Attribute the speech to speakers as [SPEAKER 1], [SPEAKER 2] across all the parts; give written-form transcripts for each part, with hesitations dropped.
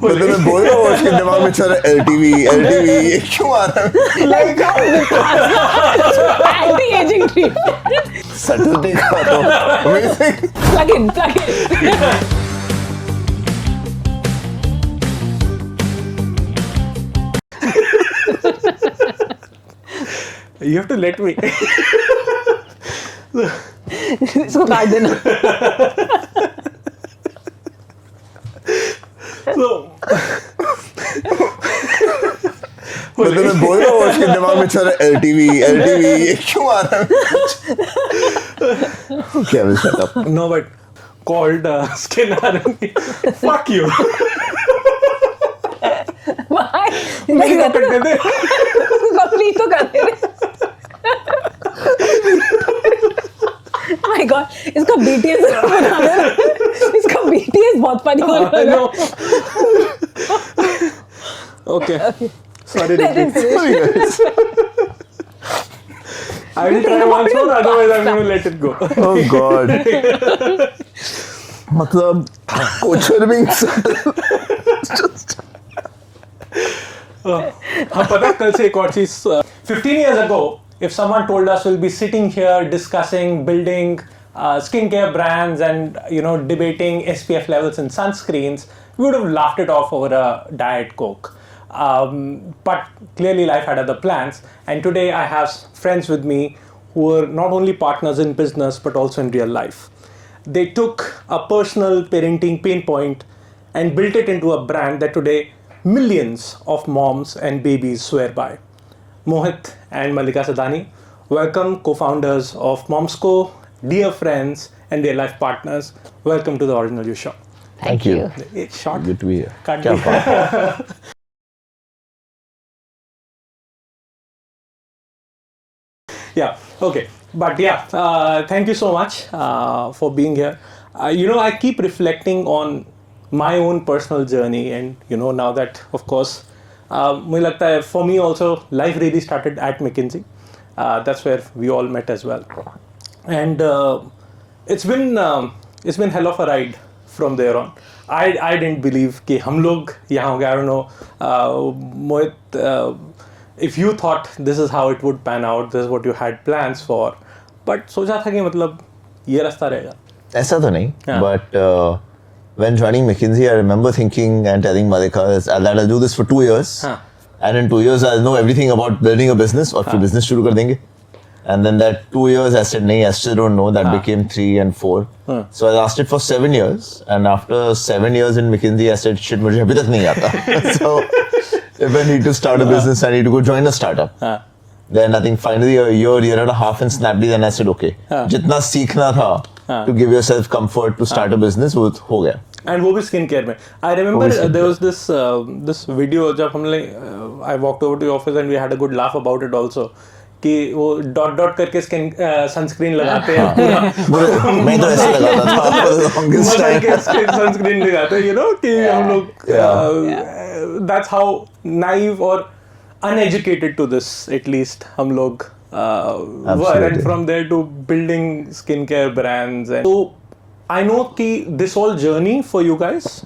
[SPEAKER 1] मतलब मैं बोल रहा हूँ उसके दिमाग में चल रहा है LTV ये क्यों आ रहा है?
[SPEAKER 2] Anti-aging cream.
[SPEAKER 1] Subtlety का तो amazing.
[SPEAKER 2] Plug in.
[SPEAKER 3] You have to let me.
[SPEAKER 2] इसको काट देना.
[SPEAKER 1] मतलब मैं बोल रहा हूँ उसके दिमाग में चल रहा है LTV ये क्यों आ रहा है? Okay, I will shut up.
[SPEAKER 3] No, but called skin hardening. Fuck you.
[SPEAKER 2] Why?
[SPEAKER 3] मेरी को पिट दे.
[SPEAKER 2] कंप्लीट तो कर दे. My God, इसका BTS बना दे. इसका BTS बहुत funny हो रहा है.
[SPEAKER 3] Okay. Sorry,
[SPEAKER 2] Let him
[SPEAKER 3] Ricky. I will try once more, otherwise I'm going to let it go.
[SPEAKER 1] Oh God. मतलब Kochhar being
[SPEAKER 3] हाँ पता कल से एक और चीज 15 years ago if someone told us we'll be sitting here discussing building skincare brands and debating SPF levels in sunscreens, we would have laughed it off over a Diet Coke. But clearly life had other plans, and today I have friends with me who are not only partners in business but also in real life. They took a personal parenting pain point and built it into a brand that today millions of moms and babies swear by. Mohit and Malika Sadani, welcome, co-founders of Momsco, dear friends and real life partners. Welcome to the Original You Show.
[SPEAKER 2] Thank you.
[SPEAKER 3] It's short.
[SPEAKER 1] Good to be here.
[SPEAKER 3] Can't
[SPEAKER 1] क्या
[SPEAKER 3] be.
[SPEAKER 1] बात है?
[SPEAKER 3] Yeah, okay. But yeah, thank you so much for being here. I keep reflecting on my own personal journey, and now that, of course, मुझे लगता है for me also life really started at McKinsey. That's where we all met as well, and it's been hell of a ride from there on. I didn't believe कि हम लोग यहाँ होंगे. I don't know, Mohit, if you thought this is how it would pan out, this is what you had plans for, but सोचा था कि मतलब ये रास्ता रहेगा.
[SPEAKER 1] ऐसा तो नहीं,
[SPEAKER 3] Yeah.
[SPEAKER 1] but when joining McKinsey, I remember thinking and telling Malika that I'll do this for 2 years, and in 2 years I'll know everything about building a business, और फिर business शुरू कर देंगे. And then that 2 years I said, नहीं, I still don't know. That became 3 and 4. So I lasted for 7 years, and after 7 years in McKinsey, I said, shit, मुझे अभी तक नहीं आता. So if I need to start a business, I need to go join a startup. Then I think finally a year and a half in Snapdeal, then I said, okay, जितना सीखना था to give yourself comfort to start a business, वो हो गया.
[SPEAKER 3] And वो भी skin care में. I remember there was this video जब हमने I walked over to your office and we had a good laugh about it also. कि वो डॉट करके सनस्क्रीन लगाते हैं पूरा.
[SPEAKER 1] मैं तो ऐसे लगाता था
[SPEAKER 3] सनस्क्रीन लगाते हैं कि हम लोग that's how naive or uneducated to this at least हम लोग were, and from there to building skincare brands. And so I know कि this whole journey for you guys,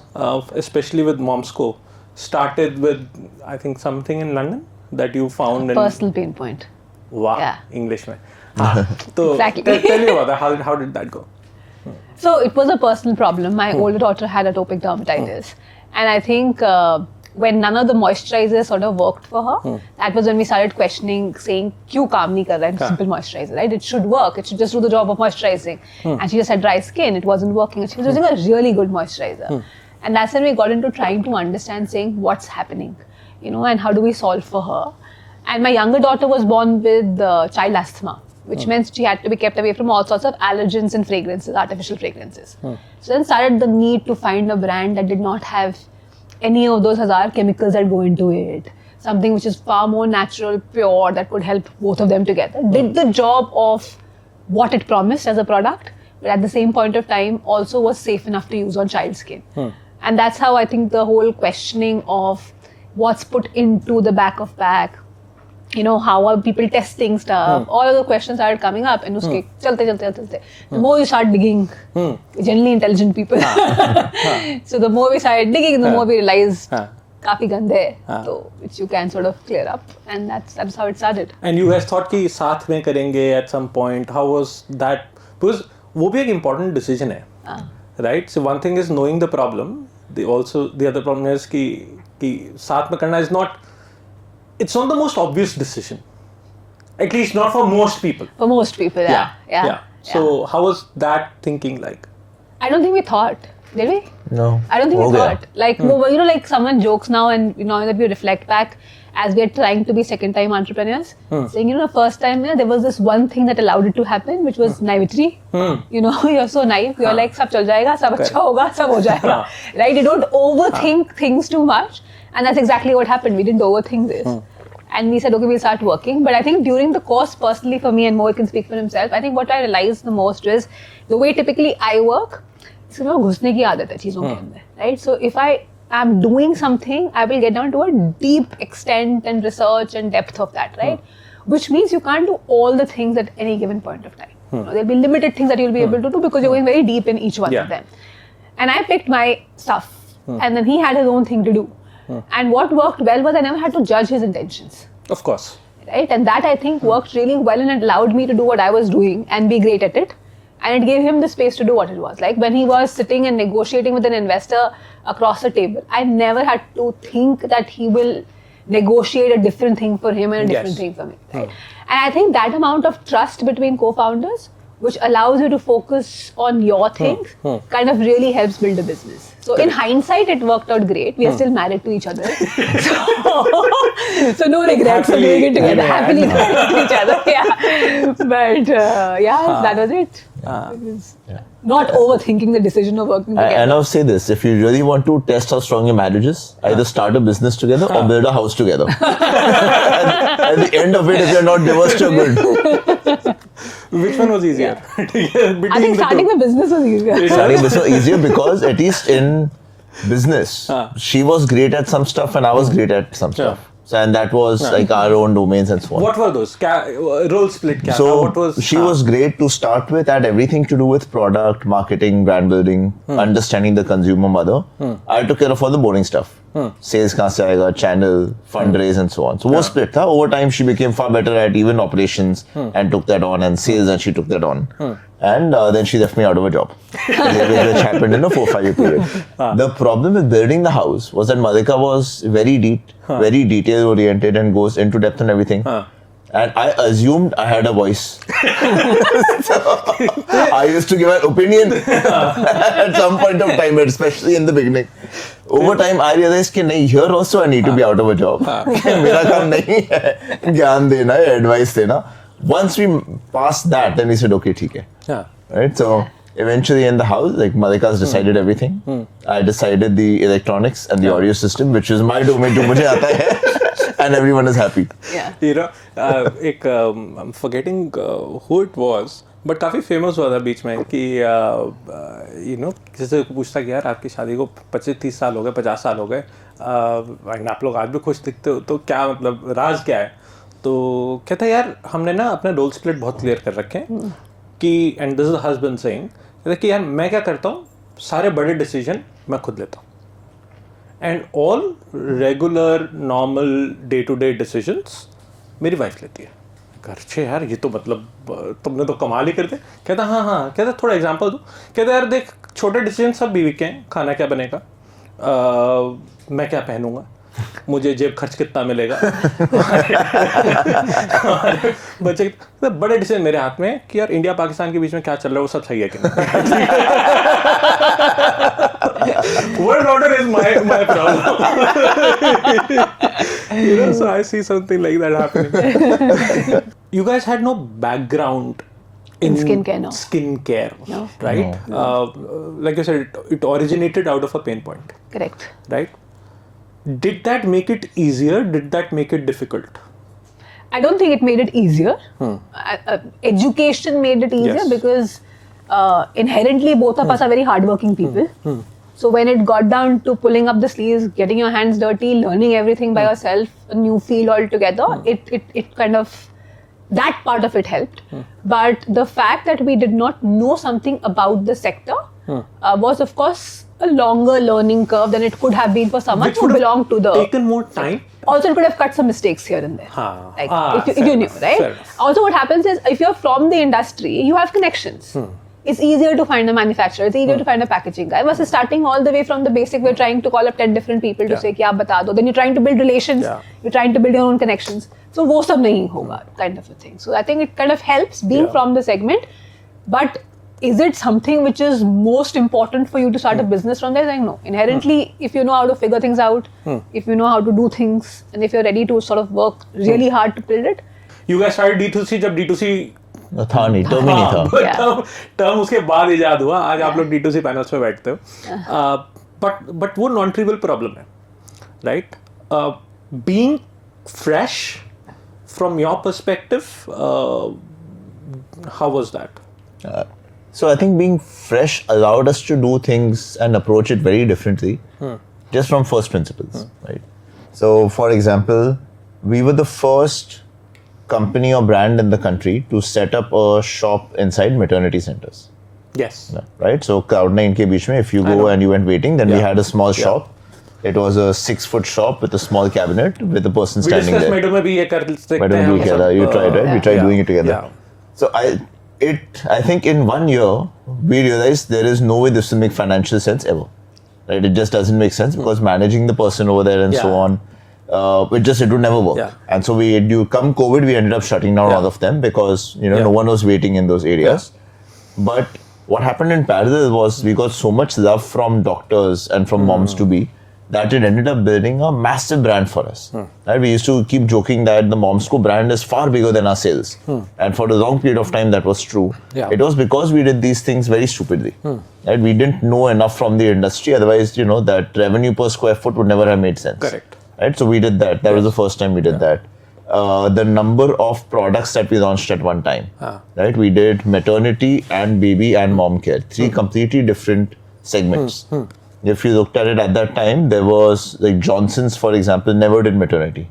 [SPEAKER 3] especially with Momsco, started with I think something in London that you found.
[SPEAKER 2] Personal pain point.
[SPEAKER 3] Wow,
[SPEAKER 2] Yeah.
[SPEAKER 3] English में. So
[SPEAKER 2] Exactly.
[SPEAKER 3] tell me about that. How did that go?
[SPEAKER 2] So it was a personal problem. My older daughter had atopic dermatitis, and I think when none of the moisturizers sort of worked for her, that was when we started questioning, saying, "क्यों काम नहीं कर रहा है simple moisturizer, right? It should work. It should just do the job of moisturizing." And she just had dry skin. It wasn't working. And she was using a really good moisturizer, and that's when we got into trying to understand, saying, "What's happening?" And how do we solve for her? And my younger daughter was born with child asthma, which meant she had to be kept away from all sorts of allergens and fragrances, artificial fragrances. So then started the need to find a brand that did not have any of those hazard chemicals that go into it. Something which is far more natural, pure, that could help both of them together. Did the job of what it promised as a product, but at the same point of time also was safe enough to use on child skin. And that's how I think the whole questioning of what's put into the back of pack, how are people testing stuff? All of the questions started coming up, and uske chalte. The more you start digging, generally intelligent people. So the more we started digging, the more we realized काफी गंदे है, तो which you can sort of clear up, and that's how it started.
[SPEAKER 3] And you guys thought कि साथ में करेंगे at some point. How was that? Because वो भी एक important decision है, right? So one thing is knowing the problem. The other problem is कि साथ में करना is not. It's not the most obvious decision. At least not for most people.
[SPEAKER 2] For most people, yeah.
[SPEAKER 3] So how was that thinking like?
[SPEAKER 2] I don't think we thought. Did we?
[SPEAKER 1] No.
[SPEAKER 2] I don't think we thought. Like, like someone jokes now, and that we reflect back as we are trying to be second-time entrepreneurs, saying, first time there was this one thing that allowed it to happen, which was naivety. You're so naive. You're like, sab chal jayega, sab acha hoga, sab ho jayega. Right? You don't overthink things too much. And that's exactly what happened. We didn't overthink this. And we said, okay, we'll start working. But I think during the course, personally for me, and Mohit can speak for himself, I think what I realized the most is the way typically I work, इसमें घुसने की आदत है चीज़ों के अंदर, right? So if I am doing something, I will get down to a deep extent and research and depth of that, right? Which means you can't do all the things at any given point of time. There'll be limited things that you'll be able to do because you're going very deep in each one of them. And I picked my stuff, and then he had his own thing to do. And what worked well was I never had to judge his intentions.
[SPEAKER 3] Of course.
[SPEAKER 2] Right? And that I think worked really well, and it allowed me to do what I was doing and be great at it. And it gave him the space to do what it was. Like when he was sitting and negotiating with an investor across the table, I never had to think that he will negotiate a different thing for him and a different thing for me. Right? And I think that amount of trust between co-founders, which allows you to focus on your things, kind of really helps build a business. So in hindsight, it worked out great. We are still married to each other. So no regrets for doing it together. Happily married to each other. Yeah. But that was it. Not overthinking the decision of working together.
[SPEAKER 1] And I'll say this, if you really want to test how strong your marriage is, either start a business together or build a house together. At the end of it, if you're not divorced, you're good.
[SPEAKER 3] Which one was easier?
[SPEAKER 2] I think starting the business was easier.
[SPEAKER 1] Starting business was easier because at least in business, she was great at some stuff and I was great at some stuff. So, and that was like our own domains and so on.
[SPEAKER 3] What were those? Role split?
[SPEAKER 1] So she was great to start with, had everything to do with product, marketing, brand building, understanding the consumer mother. I took care of all the boring stuff. Sales kahan se aayega, channel, fundraise and so on. So wo split tha. Over time she became far better at even operations and took that on, and sales, and she took that on. And then she left me out of a job, which happened in a 4-5 year period. The problem with building the house was that Malika was very detail oriented and goes into depth and everything. And I assumed I had a voice. So I used to give an opinion at some point of time, especially in the beginning. Over time, I realized that here also I need to be out of a job. मेरा काम नहीं है ज्ञान देना, advice देना. Once we passed that, then we said, okay, ठीक है. Right? So eventually in the house, like Malika's decided everything. I decided the electronics and the audio system, which is my domain, जो मुझे आता है. And everyone is happy.
[SPEAKER 3] Yeah. I'm forgetting who it was, but काफी famous हुआ था बीच में कि किसी को पूछता कि यार आपकी शादी को 25-30 साल हो गए, 50 साल हो गए, आप लोग आज भी खुश दिखते हो, तो क्या मतलब राज क्या है? तो कहता है यार हमने ना अपने रोल स्प्लिट बहुत क्लियर कर रखे हैं कि, and this is husband saying, कहता कि यार मैं क्या करता हूँ, सारे बड़े डिसीजन मैं खुद लेता हूँ, and all regular normal day to day decisions मेरी वाइफ लेती है. घर यार ये तो मतलब तुमने तो कमाल ही कर दिया. कहता हाँ. कहता थोड़ा एग्जांपल दो. कहता यार देख छोटे डिसीजन सब बीवी के हैं, खाना क्या बनेगा, मैं क्या पहनूंगा, मुझे जेब खर्च कितना मिलेगा, बच्चे. बड़े डिसीजन मेरे हाथ में कि यार इंडिया पाकिस्तान के बीच में क्या चल रहा है वो सब सही है कि नहीं. World order is my problem. So I see something like that happening. You guys had no background in skincare,
[SPEAKER 2] no.
[SPEAKER 3] Right?
[SPEAKER 1] No.
[SPEAKER 3] Like you said, it originated out of a pain point.
[SPEAKER 2] Correct.
[SPEAKER 3] Right? Did that make it easier? Did that make it difficult?
[SPEAKER 2] I don't think it made it easier. Education made it easier because inherently both of us are very hardworking people. So when it got down to pulling up the sleeves, getting your hands dirty, learning everything by yourself, a new field altogether, it kind of, that part of it helped. But the fact that we did not know something about the sector was of course a longer learning curve than it could have been for someone who belonged to the...
[SPEAKER 3] taken more time.
[SPEAKER 2] Also, it could have cut some mistakes here and there. If you knew, right? Also, what happens is, if you're from the industry, you have connections. It's easier to find a manufacturer. It's easier to find a packaging guy. Versus starting all the way from the basic, we're trying to call up 10 different people to say, "Kya bata do?" Then you're trying to build relations. You're trying to build your own connections. So, wo sab nahi hoga, kind of a thing. So, I think it kind of helps being from the segment. But is it something which is most important for you to start a business from there? Like, no. Inherently, if you know how to figure things out, if you know how to do things, and if you're ready to sort of work really hard to build it.
[SPEAKER 3] You guys started D2C जब D2C
[SPEAKER 1] था नहीं, term ही नहीं था.
[SPEAKER 3] Term उसके बाद इजाद हुआ. आज आप लोग D2C पैनल्स पे बैठते हो. But वो नॉन ट्रिवियल प्रॉब्लम है, right? Being fresh from your perspective, how was that?
[SPEAKER 1] So I think being fresh allowed us to do things and approach it very differently, just from first principles, right? So, for example, we were the first company or brand in the country to set up a shop inside maternity centers.
[SPEAKER 3] Yes.
[SPEAKER 1] Right? So, Cloud9 ke beech mein, if you go and you went waiting, then we had a small shop. It was a 6-foot shop with a small cabinet with a person standing there.
[SPEAKER 3] Meadow mein bhi ye kar sakte hain.
[SPEAKER 1] You tried, right? We tried doing it together. So, I think in 1 year, we realized there is no way this will make financial sense ever. Right? It just doesn't make sense because managing the person over there and so on, it would never work. And so come COVID, we ended up shutting down all of them because no one was waiting in those areas. But what happened in parallel was we got so much love from doctors and from moms to be that it ended up building a massive brand for us. Right? We used to keep joking that the Momsco brand is far bigger than our sales. And for a long period of time, that was true. It was because we did these things very stupidly. Right? We didn't know enough from the industry. Otherwise, that revenue per square foot would never have made sense.
[SPEAKER 3] Correct.
[SPEAKER 1] Right? So we did that. That was the first time we did that. The number of products that we launched at one time. Right? We did maternity and baby and mom care. 3 completely different segments. If you looked at it at that time, there was like Johnson's, for example, never did maternity,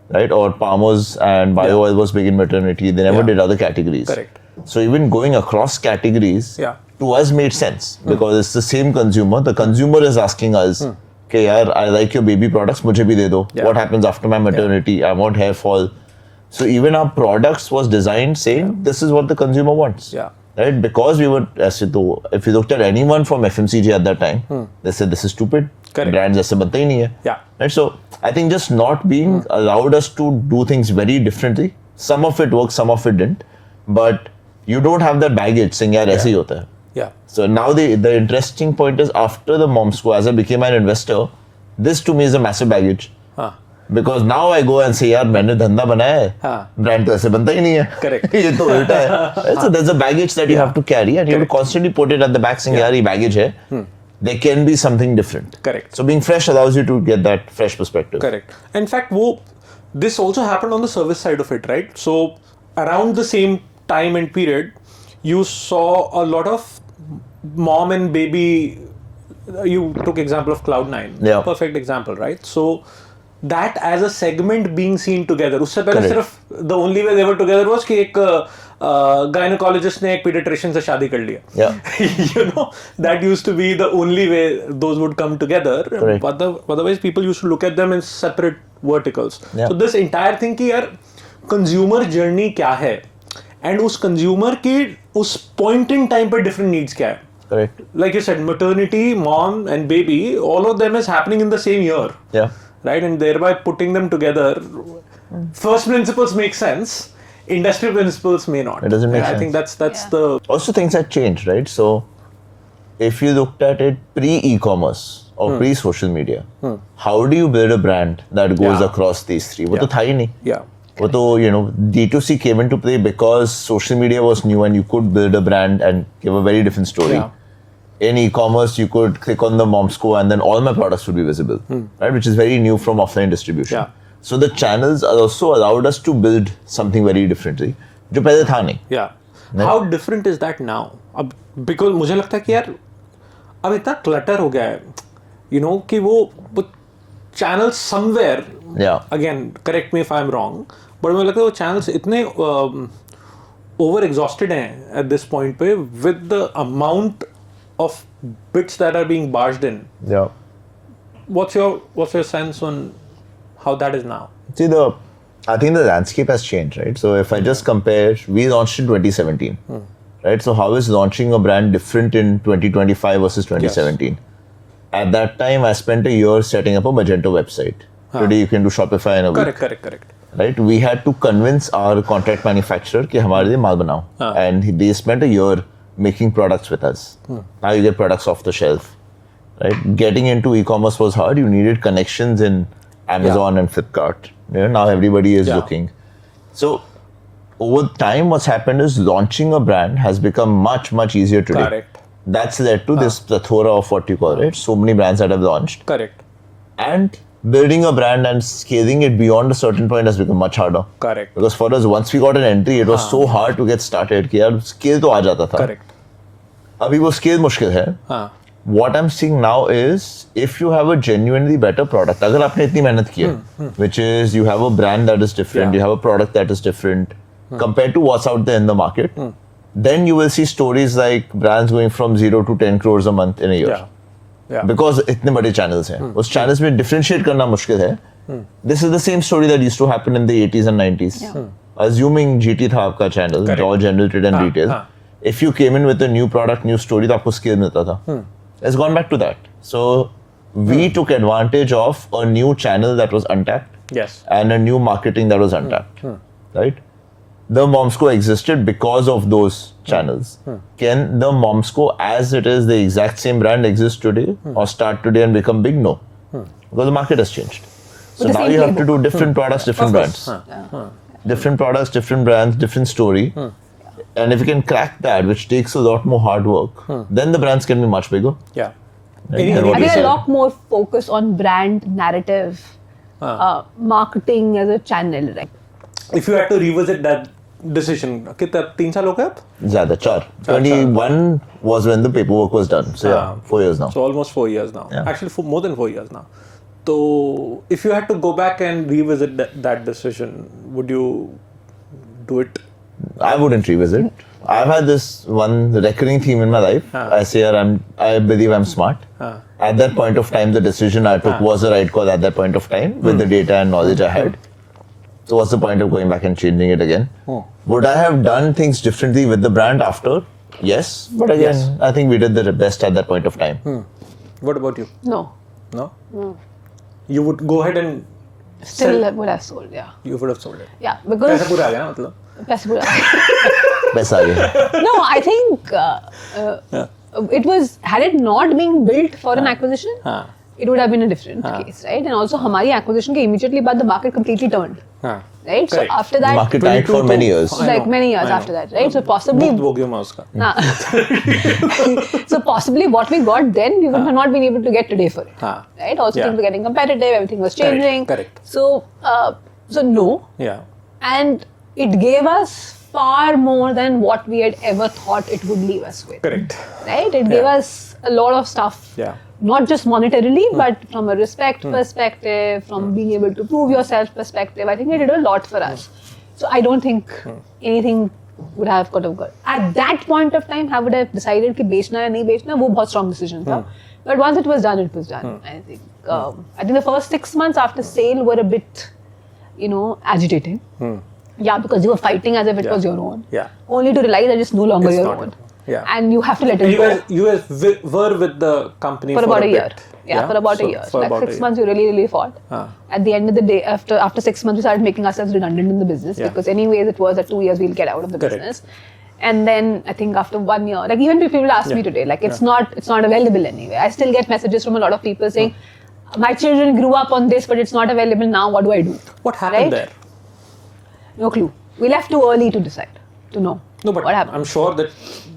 [SPEAKER 1] right? Or Palmer's and Bio Oil was big in maternity. They never did other categories.
[SPEAKER 3] Correct.
[SPEAKER 1] So even going across categories to us made sense because it's the same consumer. The consumer is asking us, "Okay, yaar, I like your baby products. Mujhe bhi de do. What happens after my maternity? I want hair fall." So even our products was designed saying this is what the consumer wants. Right? Because we were, if you looked at anyone from FMCG at that time, they said this is stupid. Brands aise banta hi nahi hai. Right? So I think just not being allowed us to do things very differently. Some of it worked, some of it didn't. But you don't have that baggage saying, yaar, aise hi hota hai. So now the interesting point is after the Momsco, as I became an investor, this to me is a massive baggage. Because now I go and say, यार मैंने धंधा बनाया है, brand तो ऐसे बनता ही नहीं है.
[SPEAKER 3] Correct.
[SPEAKER 1] ये तो उल्टा है. So there's a baggage that you have to carry and you have to constantly put it at the back saying, यार ये baggage है. There can be something different.
[SPEAKER 3] Correct.
[SPEAKER 1] So being fresh allows you to get that fresh perspective.
[SPEAKER 3] Correct. In fact, this also happened on the service side of it, right? So around the same time and period, you saw a lot of mom and baby. You took example of Cloud9. Perfect example, right? So that as a segment being seen together. उससे पहले सिर्फ the only way they were together was कि एक gynecologist ने एक pediatrician से शादी कर लिया. That used to be the only way those would come together. But otherwise people used to look at them in separate verticals. So this entire thing कि यार consumer journey क्या है and उस consumer की उस point in time पर different needs क्या है.
[SPEAKER 1] Correct.
[SPEAKER 3] Like you said, maternity, mom and baby, all of them is happening in the same year. Right, and thereby putting them together, first principles make sense, industry principles may not.
[SPEAKER 1] It doesn't make sense.
[SPEAKER 3] I think that's the...
[SPEAKER 1] Also things had changed, right? So if you looked at it pre-e-commerce or pre-social media, how do you build a brand that goes across these three? वो तो था ही नहीं. वो तो, D2C came into play because social media was new and you could build a brand and give a very different story. In e-commerce, you could click on the Momsco and then all my products would be visible, right? Which is very new from offline distribution. So the channels also allowed us to build something very differently, जो पहले था नहीं.
[SPEAKER 3] How different is that now? Because मुझे लगता है कि यार अब इतना क्लटर हो गया है, you know, कि वो channels somewhere, again, correct me if I'm wrong, but मुझे लगता है वो channels इतने over exhausted हैं at this point पे with the amount of bits that are being barged in.
[SPEAKER 1] Yeah.
[SPEAKER 3] What's your sense on how that is now?
[SPEAKER 1] See, I think the landscape has changed, right? So if I just compare, we launched in 2017, right? So how is launching a brand different in 2025 versus 2017? Yes. At that time, I spent a year setting up a Magento website. Today, you can do Shopify in a week.
[SPEAKER 3] Correct.
[SPEAKER 1] Right? We had to convince our contract manufacturer कि हमारे लिए माल बनाओ. And they spent a year making products with us. Now you get products off the shelf. Right? Getting into e-commerce was hard. You needed connections in Amazon and Flipkart. You know, now everybody is looking. So over time, what's happened is launching a brand has become much, much easier today.
[SPEAKER 3] Correct.
[SPEAKER 1] That's led to this plethora of what you call it. So many brands that have launched.
[SPEAKER 3] Correct.
[SPEAKER 1] And building a brand and scaling it beyond a certain point has become much harder.
[SPEAKER 3] Correct.
[SPEAKER 1] Because for us, once we got an entry, it was so hard to get started कि यार scale तो आ जाता था.
[SPEAKER 3] Correct.
[SPEAKER 1] अभी वो scale मुश्किल है. What I'm seeing now is if you have a genuinely better product, अगर आपने इतनी मेहनत की है, which is you have a brand that is different, you have a product that is different compared to what's out there in the market, then you will see stories like brands going from 0 to 10 crores a month in a year.
[SPEAKER 3] Yeah.
[SPEAKER 1] Because इतने बड़े channels हैं. उस channels में differentiate करना मुश्किल है. This is the same story that used to happen in the 80s and 90s. Assuming GT था आपका channel, all general trade and retail. If you came in with a new product, new story, तो आपको scale मिलता था. It's gone back to that. So we took advantage of a new channel that was untapped.
[SPEAKER 3] Yes.
[SPEAKER 1] And a new marketing that was untapped. Right? The Momsco existed because of those channels. Can the Momsco, as it is the exact same brand, exist today or start today and become big? No. Because the market has changed. So now you have to do different products, different brands. Different products, different brands, different story. And if you can crack that, which takes a lot more hard work, then the brands can be much bigger.
[SPEAKER 3] Yeah.
[SPEAKER 2] I think a lot more focus on brand narrative, marketing as a channel, right?
[SPEAKER 3] If you had to revisit that decision, कितना 3 साल हो गए अब?
[SPEAKER 1] ज़्यादा 4. 21 was when the paperwork was done. So 4 years now.
[SPEAKER 3] So almost 4 years now. Yeah. Actually, for more than 4 years now. So if you had to go back and revisit that decision, would you do it?
[SPEAKER 1] I wouldn't revisit. I've had this one recurring theme in my life. I say I believe I'm smart. At that point of time, the decision I took was the right call at that point of time with the data and knowledge I had. So what's the point of going back and changing it again? Would I have done things differently with the brand after? Yes. But again, I think we did the best at that point of time.
[SPEAKER 3] What about you?
[SPEAKER 2] No.
[SPEAKER 3] No? You would go ahead and
[SPEAKER 2] Still would have sold, yeah.
[SPEAKER 3] You would have sold it.
[SPEAKER 2] Yeah, because
[SPEAKER 3] पैसा पूरा आ गया ना मतलब?
[SPEAKER 2] पैसा पूरा
[SPEAKER 1] पैसा आ गया.
[SPEAKER 2] No, I think it was, had it not been built for an acquisition, it would have been a different case, right? And also, हमारी acquisition के immediately बाद the market completely turned, right?
[SPEAKER 3] Correct.
[SPEAKER 2] So after that,
[SPEAKER 1] the market tanked for many years.
[SPEAKER 2] Like many years after that, right? So possibly,
[SPEAKER 3] मुक्त हो गया मैं उसका.
[SPEAKER 2] so possibly what we got then, we would have not been able to get today for it, right? Also things were getting competitive, everything was changing.
[SPEAKER 3] Correct.
[SPEAKER 2] So, so no.
[SPEAKER 3] Yeah.
[SPEAKER 2] And it gave us far more than what we had ever thought it would leave us with.
[SPEAKER 3] Correct.
[SPEAKER 2] Right? It gave us a lot of stuff.
[SPEAKER 3] Yeah.
[SPEAKER 2] Not just monetarily, but from a respect perspective, from being able to prove yourself perspective. I think it did a lot for us. So I don't think anything would have got of good. At that point of time, I would have decided कि बेचना या नहीं बेचना, वो बहुत strong decision था. But once it was done, it was done. I think the first 6 months after sale were a bit, agitating. Yeah, because you were fighting as if it was your own.
[SPEAKER 3] Yeah.
[SPEAKER 2] Only to realize that it's no longer
[SPEAKER 3] It's
[SPEAKER 2] your
[SPEAKER 3] not.
[SPEAKER 2] own.
[SPEAKER 3] Yeah.
[SPEAKER 2] And you have to let it go.
[SPEAKER 3] You guys were with the company
[SPEAKER 2] For about a year.
[SPEAKER 3] bit.
[SPEAKER 2] Yeah, for about a year.
[SPEAKER 3] For
[SPEAKER 2] Like
[SPEAKER 3] about
[SPEAKER 2] 6 months, you really fought. At the end of the day, after 6 months, we started making ourselves redundant in the business because anyways, it was that 2 years we'll get out of the business. And then I think after 1 year, like even people ask me today, like it's not available anyway. I still get messages from a lot of people saying, my children grew up on this, but it's not available now. What do I do?
[SPEAKER 3] What happened there?
[SPEAKER 2] No clue. We left too early to decide, to know.
[SPEAKER 3] No, but
[SPEAKER 2] what happened.
[SPEAKER 3] I'm sure that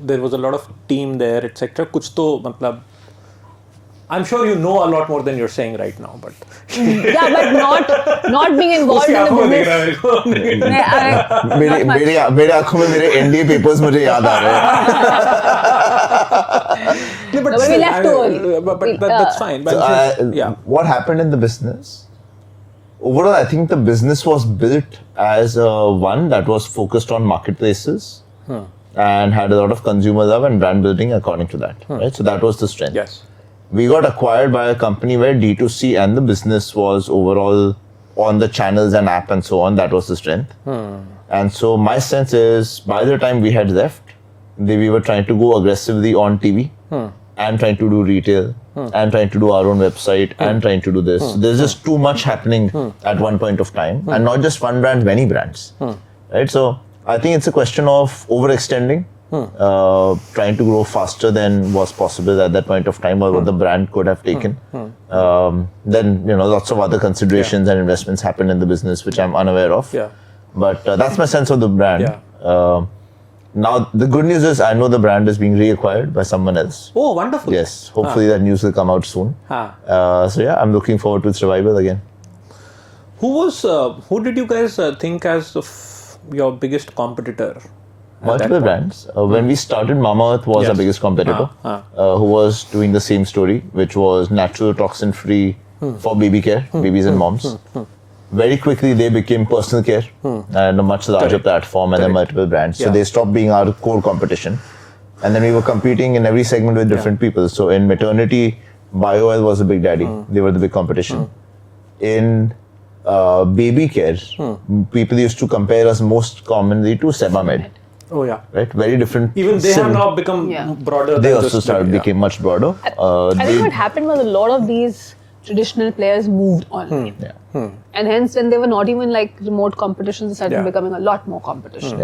[SPEAKER 3] there was a lot of team there, etc. कुछ तो मतलब I'm sure you know a lot more than you're saying right now, but
[SPEAKER 2] yeah, but not being involved in the business.
[SPEAKER 1] मेरे आंखों में मेरे NDA papers मुझे याद आ रहे हैं.
[SPEAKER 3] No, but
[SPEAKER 2] No, but we
[SPEAKER 3] still,
[SPEAKER 2] left too early.
[SPEAKER 3] But that's fine. But
[SPEAKER 1] So, what happened in the business? Overall, I think the business was built as one that was focused on marketplaces and had a lot of consumer love and brand building according to that. Right? So that was the strength.
[SPEAKER 3] Yes.
[SPEAKER 1] We got acquired by a company where D2C and the business was overall on the channels and app and so on. That was the strength. And so my sense is by the time we had left, we were trying to go aggressively on TV and trying to do retail and trying to do our own website and trying to do this. So there's just too much happening at one point of time, and not just one brand, many brands. Right? So I think it's a question of overextending, trying to grow faster than was possible at that point of time or what the brand could have taken. Then lots of other considerations and investments happened in the business which I'm unaware of. But that's my sense of the brand. Now, the good news is I know the brand is being reacquired by someone else.
[SPEAKER 3] Oh, wonderful.
[SPEAKER 1] Yes, hopefully that news will come out soon. So yeah, I'm looking forward to its revival again.
[SPEAKER 3] Who did you guys think as your biggest competitor?
[SPEAKER 1] Multiple brands. When we started, Mamaearth was our biggest competitor, who was doing the same story, which was natural, toxin-free for baby care, babies and moms. Very quickly, they became personal care and a much larger platform, and then multiple brands. So they stopped being our core competition. And then we were competing in every segment with different people. So in maternity, BioOil was the big daddy. They were the big competition. In baby care, people used to compare us most commonly to Sebamed.
[SPEAKER 3] Oh yeah.
[SPEAKER 1] Right? Very different.
[SPEAKER 3] Even they have now become broader.
[SPEAKER 1] They also became much broader.
[SPEAKER 2] I think what happened was a lot of these traditional players moved online. And hence, when they were not even like remote competitions, they started becoming a lot more competition.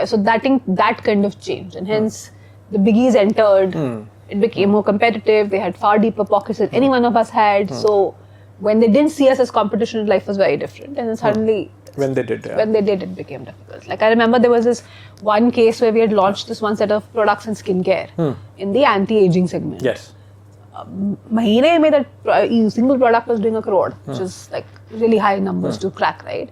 [SPEAKER 2] So that kind of changed. And hence, the biggies entered. It became more competitive. They had far deeper pockets than any one of us had. So when they didn't see us as competition, life was very different. And then suddenly, when they did, it became difficult. Like I remember there was this one case where we had launched this one set of products in skincare in the anti-aging segment.
[SPEAKER 3] Yes.
[SPEAKER 2] Mahine mein that single product was doing 1 crore, which is like really high numbers to crack, right?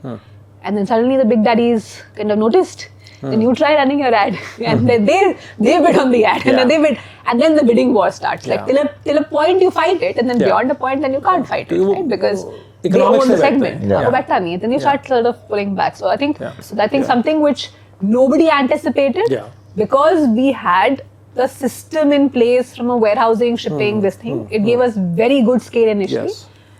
[SPEAKER 2] And then suddenly the big daddies kind of noticed. Then you try running your ad, and then they bid on the ad, and then they bid, and then the bidding war starts. Like till a point you fight it, and then beyond a point, then you can't fight it, right? Because they own the segment. Then you start sort of pulling back. So I think something which nobody anticipated, because we had the system in place from a warehousing, shipping, this thing. It gave us very good scale initially.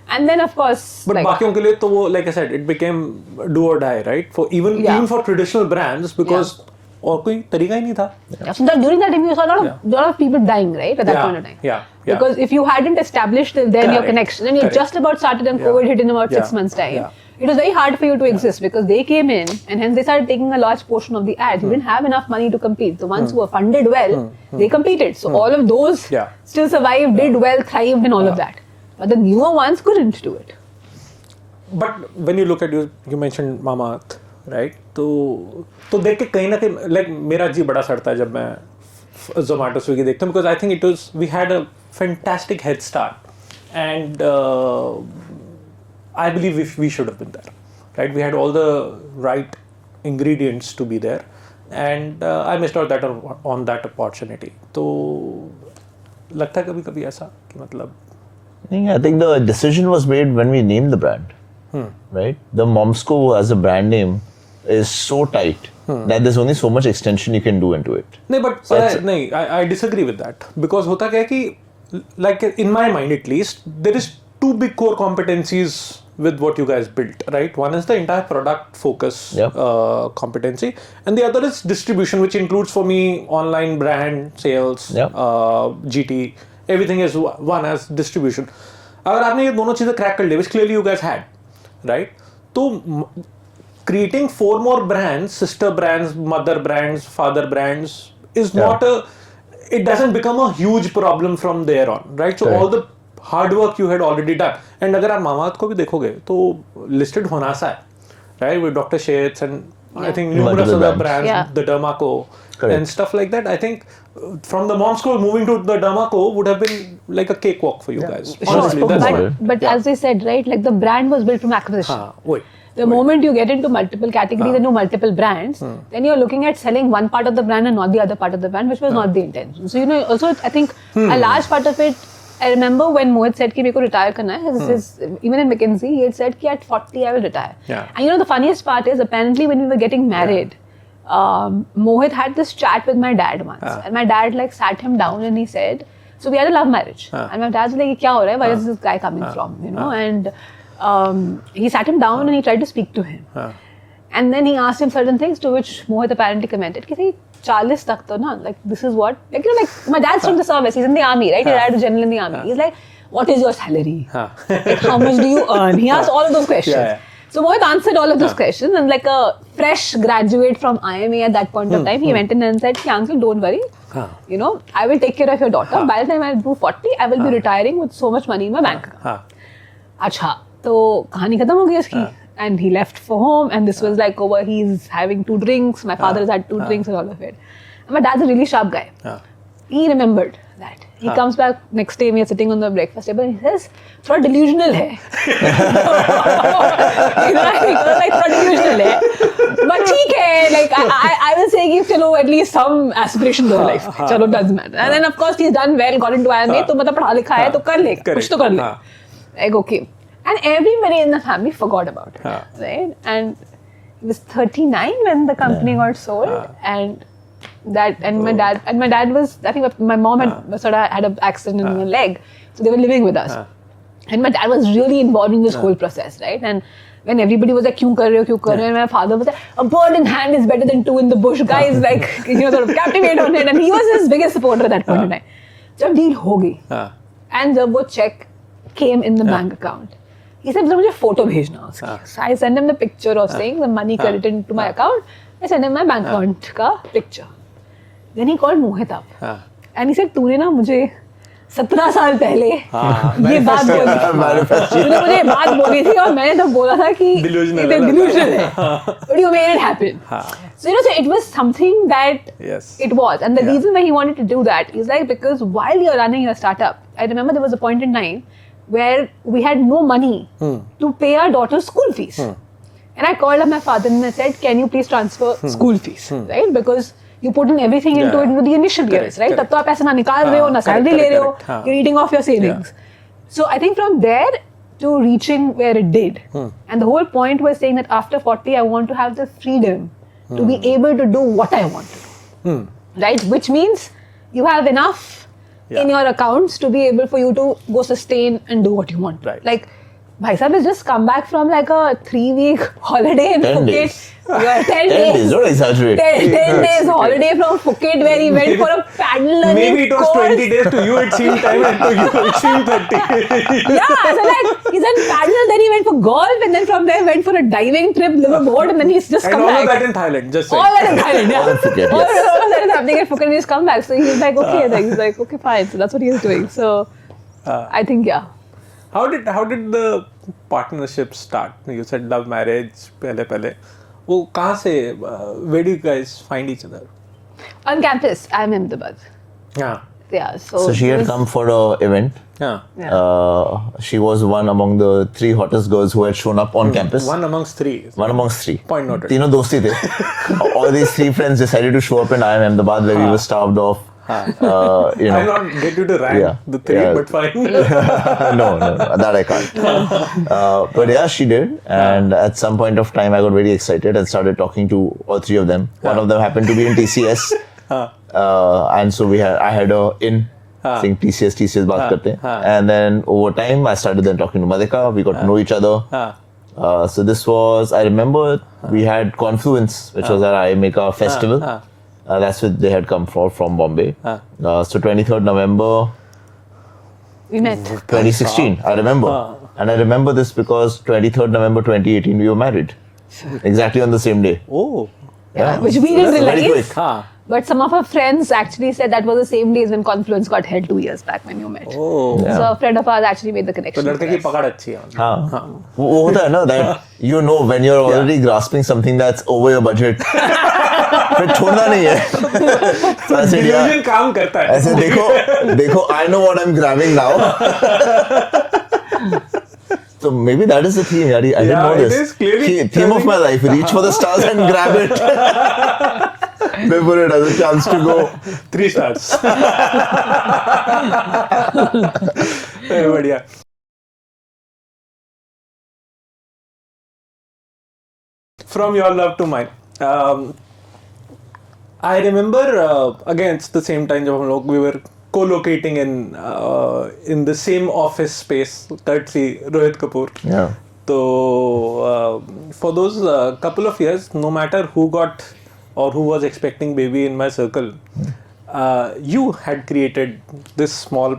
[SPEAKER 2] And then of course,
[SPEAKER 3] but बाकियों के लिए तो वो, like I said, it became do or die, right? For even for traditional brands, because और कोई तरीका ही नहीं था.
[SPEAKER 2] So during that time, you saw a lot of people dying, right? At that point of time. Because if you hadn't established then your connection, and you just about started and COVID hit in about 6 months' time. It was very hard for you to exist because they came in and hence they started taking a large portion of the ads. You didn't have enough money to compete. The ones who were funded well, they competed. So all of those still survived, did well, thrived, and all of that. But the newer ones couldn't do it.
[SPEAKER 3] But when you look at you mentioned Mamaearth, right? तो देख के कहीं ना कहीं like मेरा जी बड़ा सड़ता है जब मैं Zomato Swiggy देखता हूँ, because I think we had a fantastic head start, and I believe we should have been there, right? We had all the right ingredients to be there, and I missed out on that opportunity. तो लगता है कभी ऐसा कि मतलब
[SPEAKER 1] I think the decision was made when we named the brand, right? The Momsco as a brand name is so tight that there's only so much extension you can do into it.
[SPEAKER 3] No, but I disagree with that, because होता क्या है कि, like in my mind at least, there is 2 big core competencies with what you guys built, right? One is the entire product focus competency, and the other is distribution, which includes for me online brand sales, GT. Everything is one as distribution. अगर आपने ये दोनों चीजें crack कर लिया, which clearly you guys had, right? तो creating 4 more brands, sister brands, mother brands, father brands, is not it doesn't become a huge problem from there on, right? So all the hard work you had already done, and अगर आप Mamaearth को भी देखोगे तो listed होना सा है, right? With Dr. Sheth's and I think numerous other brands, the Dermaco and stuff like that. I think from the Momsco moving to the Dermaco would have been like a cakewalk for you guys. Honestly,
[SPEAKER 2] but as I said, right, like the brand was built from acquisition. The moment you get into multiple categories and multiple brands, then you're looking at selling one part of the brand and not the other part of the brand, which was not the intention. So, also I think a large part of it, I remember when Mohit said कि मेरे को retire करना है, even in McKinsey, he had said कि at 40 I will retire.
[SPEAKER 3] Yeah.
[SPEAKER 2] And the funniest part is apparently when we were getting married, Mohit had this chat with my dad once, and my dad like sat him down and he said, so we had a love marriage, and my dad was like, क्या हो रहा है? Where is this guy coming from? And he sat him down and he tried to speak to him, and then he asked him certain things to which Mohit apparently commented कि 40 tak to na, like this is what, like my dad's from the service, he's in the army, right? His dad is general in the army. He's like, what is your salary? Like, how much do you earn? He asked all of those questions. So Mohit answered all of those questions, and like a fresh graduate from IMA at that point of time, he went in and said, uncle, don't worry, I will take care of your daughter. By the time I do 40, I will be retiring with so much money in my bank account. Acha, so kahani khatam ho gayi uski. And he left for home, and this was like over, he's having 2 drinks, my father has had 2 drinks and all of it. And my dad's a really sharp guy. He remembered that. He comes back next day, we are sitting on the breakfast table, and he says, थोड़ा delusional है. Like थोड़ा delusional है. But ठीक है, like I will say give at least some aspiration to life. चलो, doesn't matter. And then of course he's done well, got into IMA, तो मतलब पढ़ा लिखा है तो कर लेगा, कुछ तो कर लेगा. Like okay. And everybody in the family forgot about it, right? And he was 39 when the company got sold, and my dad was, I think my mom had sort of had an accident in her leg, so they were living with us, and my dad was really involved in this whole process, right? And when everybody was like, "Kyun kar rahe ho?" And my father was like, "A bird in hand is better than 2 in the bush." Guys, like sort of captivate on it, and he was his biggest supporter at that point in time. जब deal हो गई, and जब वो check came in the bank account, he said, मुझे photo भेजना उसकी. So I sent him the picture of saying the money credited into my account. I sent him my bank account का picture. Then he called Mohit up. And he said, तूने ना मुझे 17 साल पहले ये बात बोली थी. तूने मुझे ये बात बोली थी और मैंने तब बोला था कि delusional है. But you made it happen. So so it was something that it was. And the reason why he wanted to do that is like because while you're running your startup, I remember there was a point in time where we had no money to pay our daughter's school fees. And I called up my father and I said, can you please transfer school fees, right? Because you put in everything into it into the initial years, right? तब तो आप पैसा ना निकाल रहे हो, ना salary ले रहे हो, you're eating off your savings. So I think from there to reaching where it did. And the whole point was saying that after 40, I want to have the freedom to be able to do what I want to do, right? Which means you have enough in your accounts to be able for you to go sustain and do what you want.
[SPEAKER 3] Right.
[SPEAKER 2] Like, Bhai Sahib has just come back from like a 3-week holiday in
[SPEAKER 1] 10
[SPEAKER 2] Phuket.
[SPEAKER 1] days.
[SPEAKER 2] 10 days.
[SPEAKER 1] Don't exaggerate.
[SPEAKER 2] 10 days holiday from Phuket where he went for a paddle learning
[SPEAKER 3] Maybe it was
[SPEAKER 2] course.
[SPEAKER 3] 20 days to you, it seemed time, and to you, it seemed 30.
[SPEAKER 2] Yeah, so like he's done paddle, then he went for golf, and then from there went for a diving trip, liverboard, and then he's just come back.
[SPEAKER 3] And all of that in Thailand, just saying.
[SPEAKER 2] All that in Thailand, yeah.
[SPEAKER 1] All in Phuket,
[SPEAKER 2] All
[SPEAKER 1] yes.
[SPEAKER 2] of that is happening in Phuket, and he's come back. So he's like, okay, then he's like, okay, fine. So that's what he's doing. So I think, yeah.
[SPEAKER 3] How did the partnership start? You said love marriage, pehle. वो कहाँ से? Where do you guys find each other?
[SPEAKER 2] On campus, I'm in Ahmedabad. Yeah. So
[SPEAKER 1] she had come for an event. She was one among the 3 hottest girls who had shown up on campus.
[SPEAKER 3] One amongst 3.
[SPEAKER 1] One amongst 3.
[SPEAKER 3] Point noted.
[SPEAKER 1] तीनों दोस्ती थे. All these 3 friends decided to show up in IIM Ahmedabad where we were starved off.
[SPEAKER 3] I'll not get you to rank the 3, but fine.
[SPEAKER 1] no, that I can't. But yeah, she did. And at some point of time, I got very excited and started talking to all 3 of them. One of them happened to be in TCS. And so I had a in saying TCS baat karte. And then over time, I started then talking to Malika. We got to know each other. So this was, I remember we had Confluence, which was our IMA festival. That's what they had come from Bombay. So 23rd November
[SPEAKER 2] we met.
[SPEAKER 1] 2016, I remember. And I remember this because 23rd November 2018 we were married. Exactly on the same day.
[SPEAKER 3] Oh.
[SPEAKER 2] Yeah, which we didn't
[SPEAKER 1] Very
[SPEAKER 2] realize.
[SPEAKER 1] quick.
[SPEAKER 2] But some of our friends actually said that was the same day when Confluence got held 2 years back when you met.
[SPEAKER 3] Oh.
[SPEAKER 1] Yeah.
[SPEAKER 2] So a friend of ours actually made the connection.
[SPEAKER 3] तो लड़के की पकड़ अच्छी है.
[SPEAKER 1] हाँ. वो होता है ना that you know when you're already grasping something that's over your budget. फिर छोड़ना नहीं है. So I said,
[SPEAKER 3] Delusion काम करता है.
[SPEAKER 1] ऐसे देखो I know what I'm grabbing now. So maybe that is the theme, Yari. I didn't know
[SPEAKER 3] it
[SPEAKER 1] this.
[SPEAKER 3] is clearly
[SPEAKER 1] Theme of my life: reach for the stars and grab it. Before it has a chance to go.
[SPEAKER 3] 3 stars. Very बढ़िया. From your love to mine. I remember again it's the same time जब हम लोग we were co-locating in the same office space, courtesy Rohit Kapoor.
[SPEAKER 1] Yeah.
[SPEAKER 3] So for those couple of years, no matter who got or who was expecting baby in my circle, you had created this small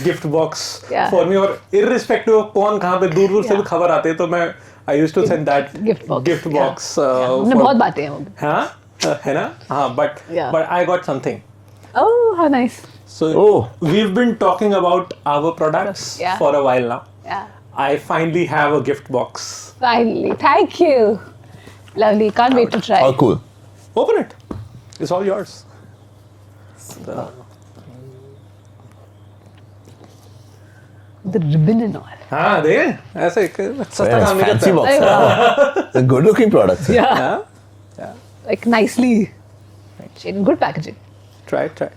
[SPEAKER 3] gift box for me. और irrespective of कौन कहाँ पे दूर दूर से भी खबर आते हैं तो मैं I used to send that gift box.
[SPEAKER 2] हमने बहुत बातें हैं वो.
[SPEAKER 3] हाँ है ना हाँ but I got something.
[SPEAKER 2] Oh, how nice.
[SPEAKER 3] So we've been talking about our products for a while now.
[SPEAKER 2] Yeah.
[SPEAKER 3] I finally have a gift box.
[SPEAKER 2] Finally, thank you. Lovely, can't wait to try.
[SPEAKER 1] Oh, cool.
[SPEAKER 3] Open it. It's all yours.
[SPEAKER 2] The ribbon and all.
[SPEAKER 3] हाँ दे ऐसे सस्ता काम नहीं
[SPEAKER 1] Fancy
[SPEAKER 3] करता.
[SPEAKER 1] box. It's a good-looking product.
[SPEAKER 2] Yeah. Like nicely. Good packaging.
[SPEAKER 3] Try it.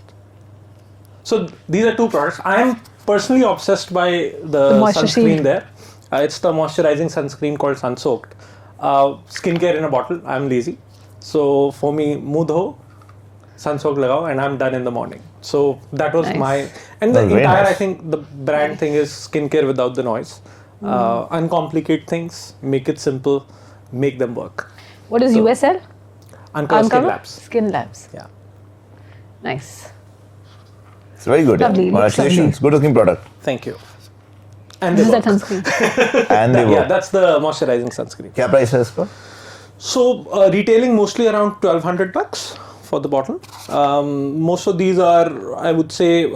[SPEAKER 3] So these are 2 products. I am personally obsessed by the sunscreen there. It's the moisturizing sunscreen called Sun Soaked. Skincare in a bottle. I'm lazy. So for me, मुंह धो, sun soaked लगाओ, and I'm done in the morning. So that was my... And the entire, I think, the brand thing is skincare without the noise. Uncomplicate things, make it simple, make them work.
[SPEAKER 2] What is USL?
[SPEAKER 3] Uncover Skin Labs.
[SPEAKER 2] Skin Labs.
[SPEAKER 3] Yeah.
[SPEAKER 2] Nice.
[SPEAKER 1] It's very good.
[SPEAKER 2] Lovely.
[SPEAKER 1] Congratulations. Good-looking product.
[SPEAKER 3] Thank you. And
[SPEAKER 2] This is
[SPEAKER 3] they
[SPEAKER 2] that
[SPEAKER 3] work.
[SPEAKER 2] sunscreen.
[SPEAKER 1] And they work.
[SPEAKER 3] Yeah, that's the moisturizing sunscreen.
[SPEAKER 1] क्या price है इसका?
[SPEAKER 3] So retailing mostly around $1,200 for the bottle. Most of these are, I would say,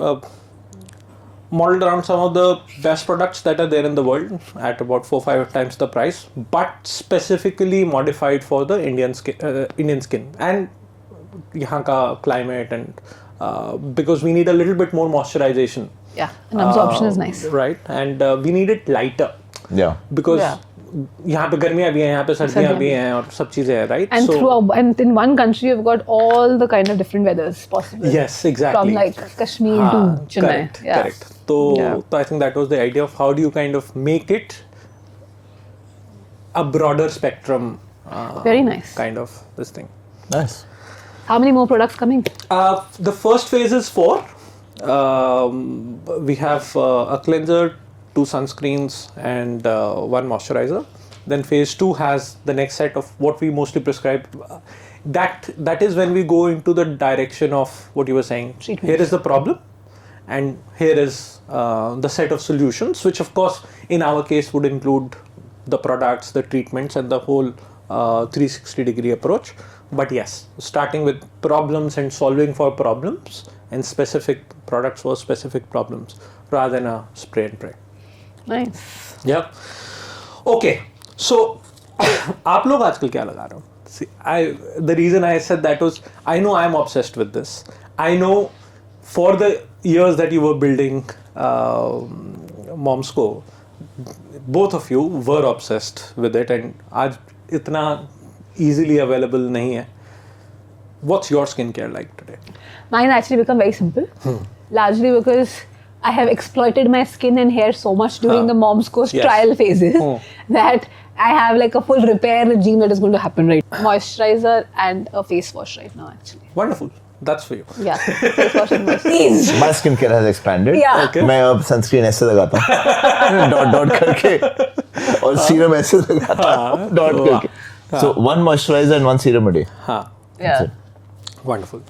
[SPEAKER 3] modeled around some of the best products that are there in the world at about 4-5 times the price, but specifically modified for the Indian skin and यहाँ का climate and because we need a little bit more moisturization.
[SPEAKER 2] Yeah, and absorption is nice.
[SPEAKER 3] Right, and we need it lighter.
[SPEAKER 1] Yeah.
[SPEAKER 3] Because यहाँ पे गर्मियाँ भी हैं, यहाँ पे सर्दियाँ भी हैं और सब चीजें हैं, right?
[SPEAKER 2] And and in one country you've got all the kind of different weathers possible.
[SPEAKER 3] Yes, exactly.
[SPEAKER 2] From like Kashmir to Chennai.
[SPEAKER 3] Correct. So I think that was the idea of how do you kind of make it a broader spectrum.
[SPEAKER 2] Very nice.
[SPEAKER 3] Kind of this thing.
[SPEAKER 1] Nice.
[SPEAKER 2] How many more products coming?
[SPEAKER 3] The first phase is 4. We have a cleanser, 2 sunscreens and 1 moisturizer. Then phase 2 has the next set of what we mostly prescribe. That is when we go into the direction of what you were saying.
[SPEAKER 2] Treatment.
[SPEAKER 3] Here is the problem and here is the set of solutions, which of course in our case would include the products, the treatments and the whole 360-degree approach. But yes, starting with problems and solving for problems and specific products for specific problems rather than a spray and pray.
[SPEAKER 2] Nice.
[SPEAKER 3] Yeah. Okay. So, आप लोग आजकल क्या लगा रहे हो? See, the reason I said that was I know I'm obsessed with this. I know for the years that you were building Momsco, both of you were obsessed with it and आज इतना easily available नहीं है. What's your skincare like today?
[SPEAKER 2] Mine actually become very simple. Largely because I have exploited my skin and hair so much during the Momsco trial phases that I have like a full repair regime that is going to happen right now. Moisturizer and a face wash right now actually.
[SPEAKER 3] Wonderful. That's for you.
[SPEAKER 2] Yeah. Face wash and moisturizer.
[SPEAKER 1] My skincare has expanded.
[SPEAKER 2] Yeah.
[SPEAKER 3] Okay.
[SPEAKER 1] मैं अब sunscreen ऐसे लगाता हूँ dot करके और serum ऐसे लगाता हूँ डॉट करके. So 1 moisturizer and 1 serum a day.
[SPEAKER 3] हाँ.
[SPEAKER 2] Yeah.
[SPEAKER 3] Wonderful.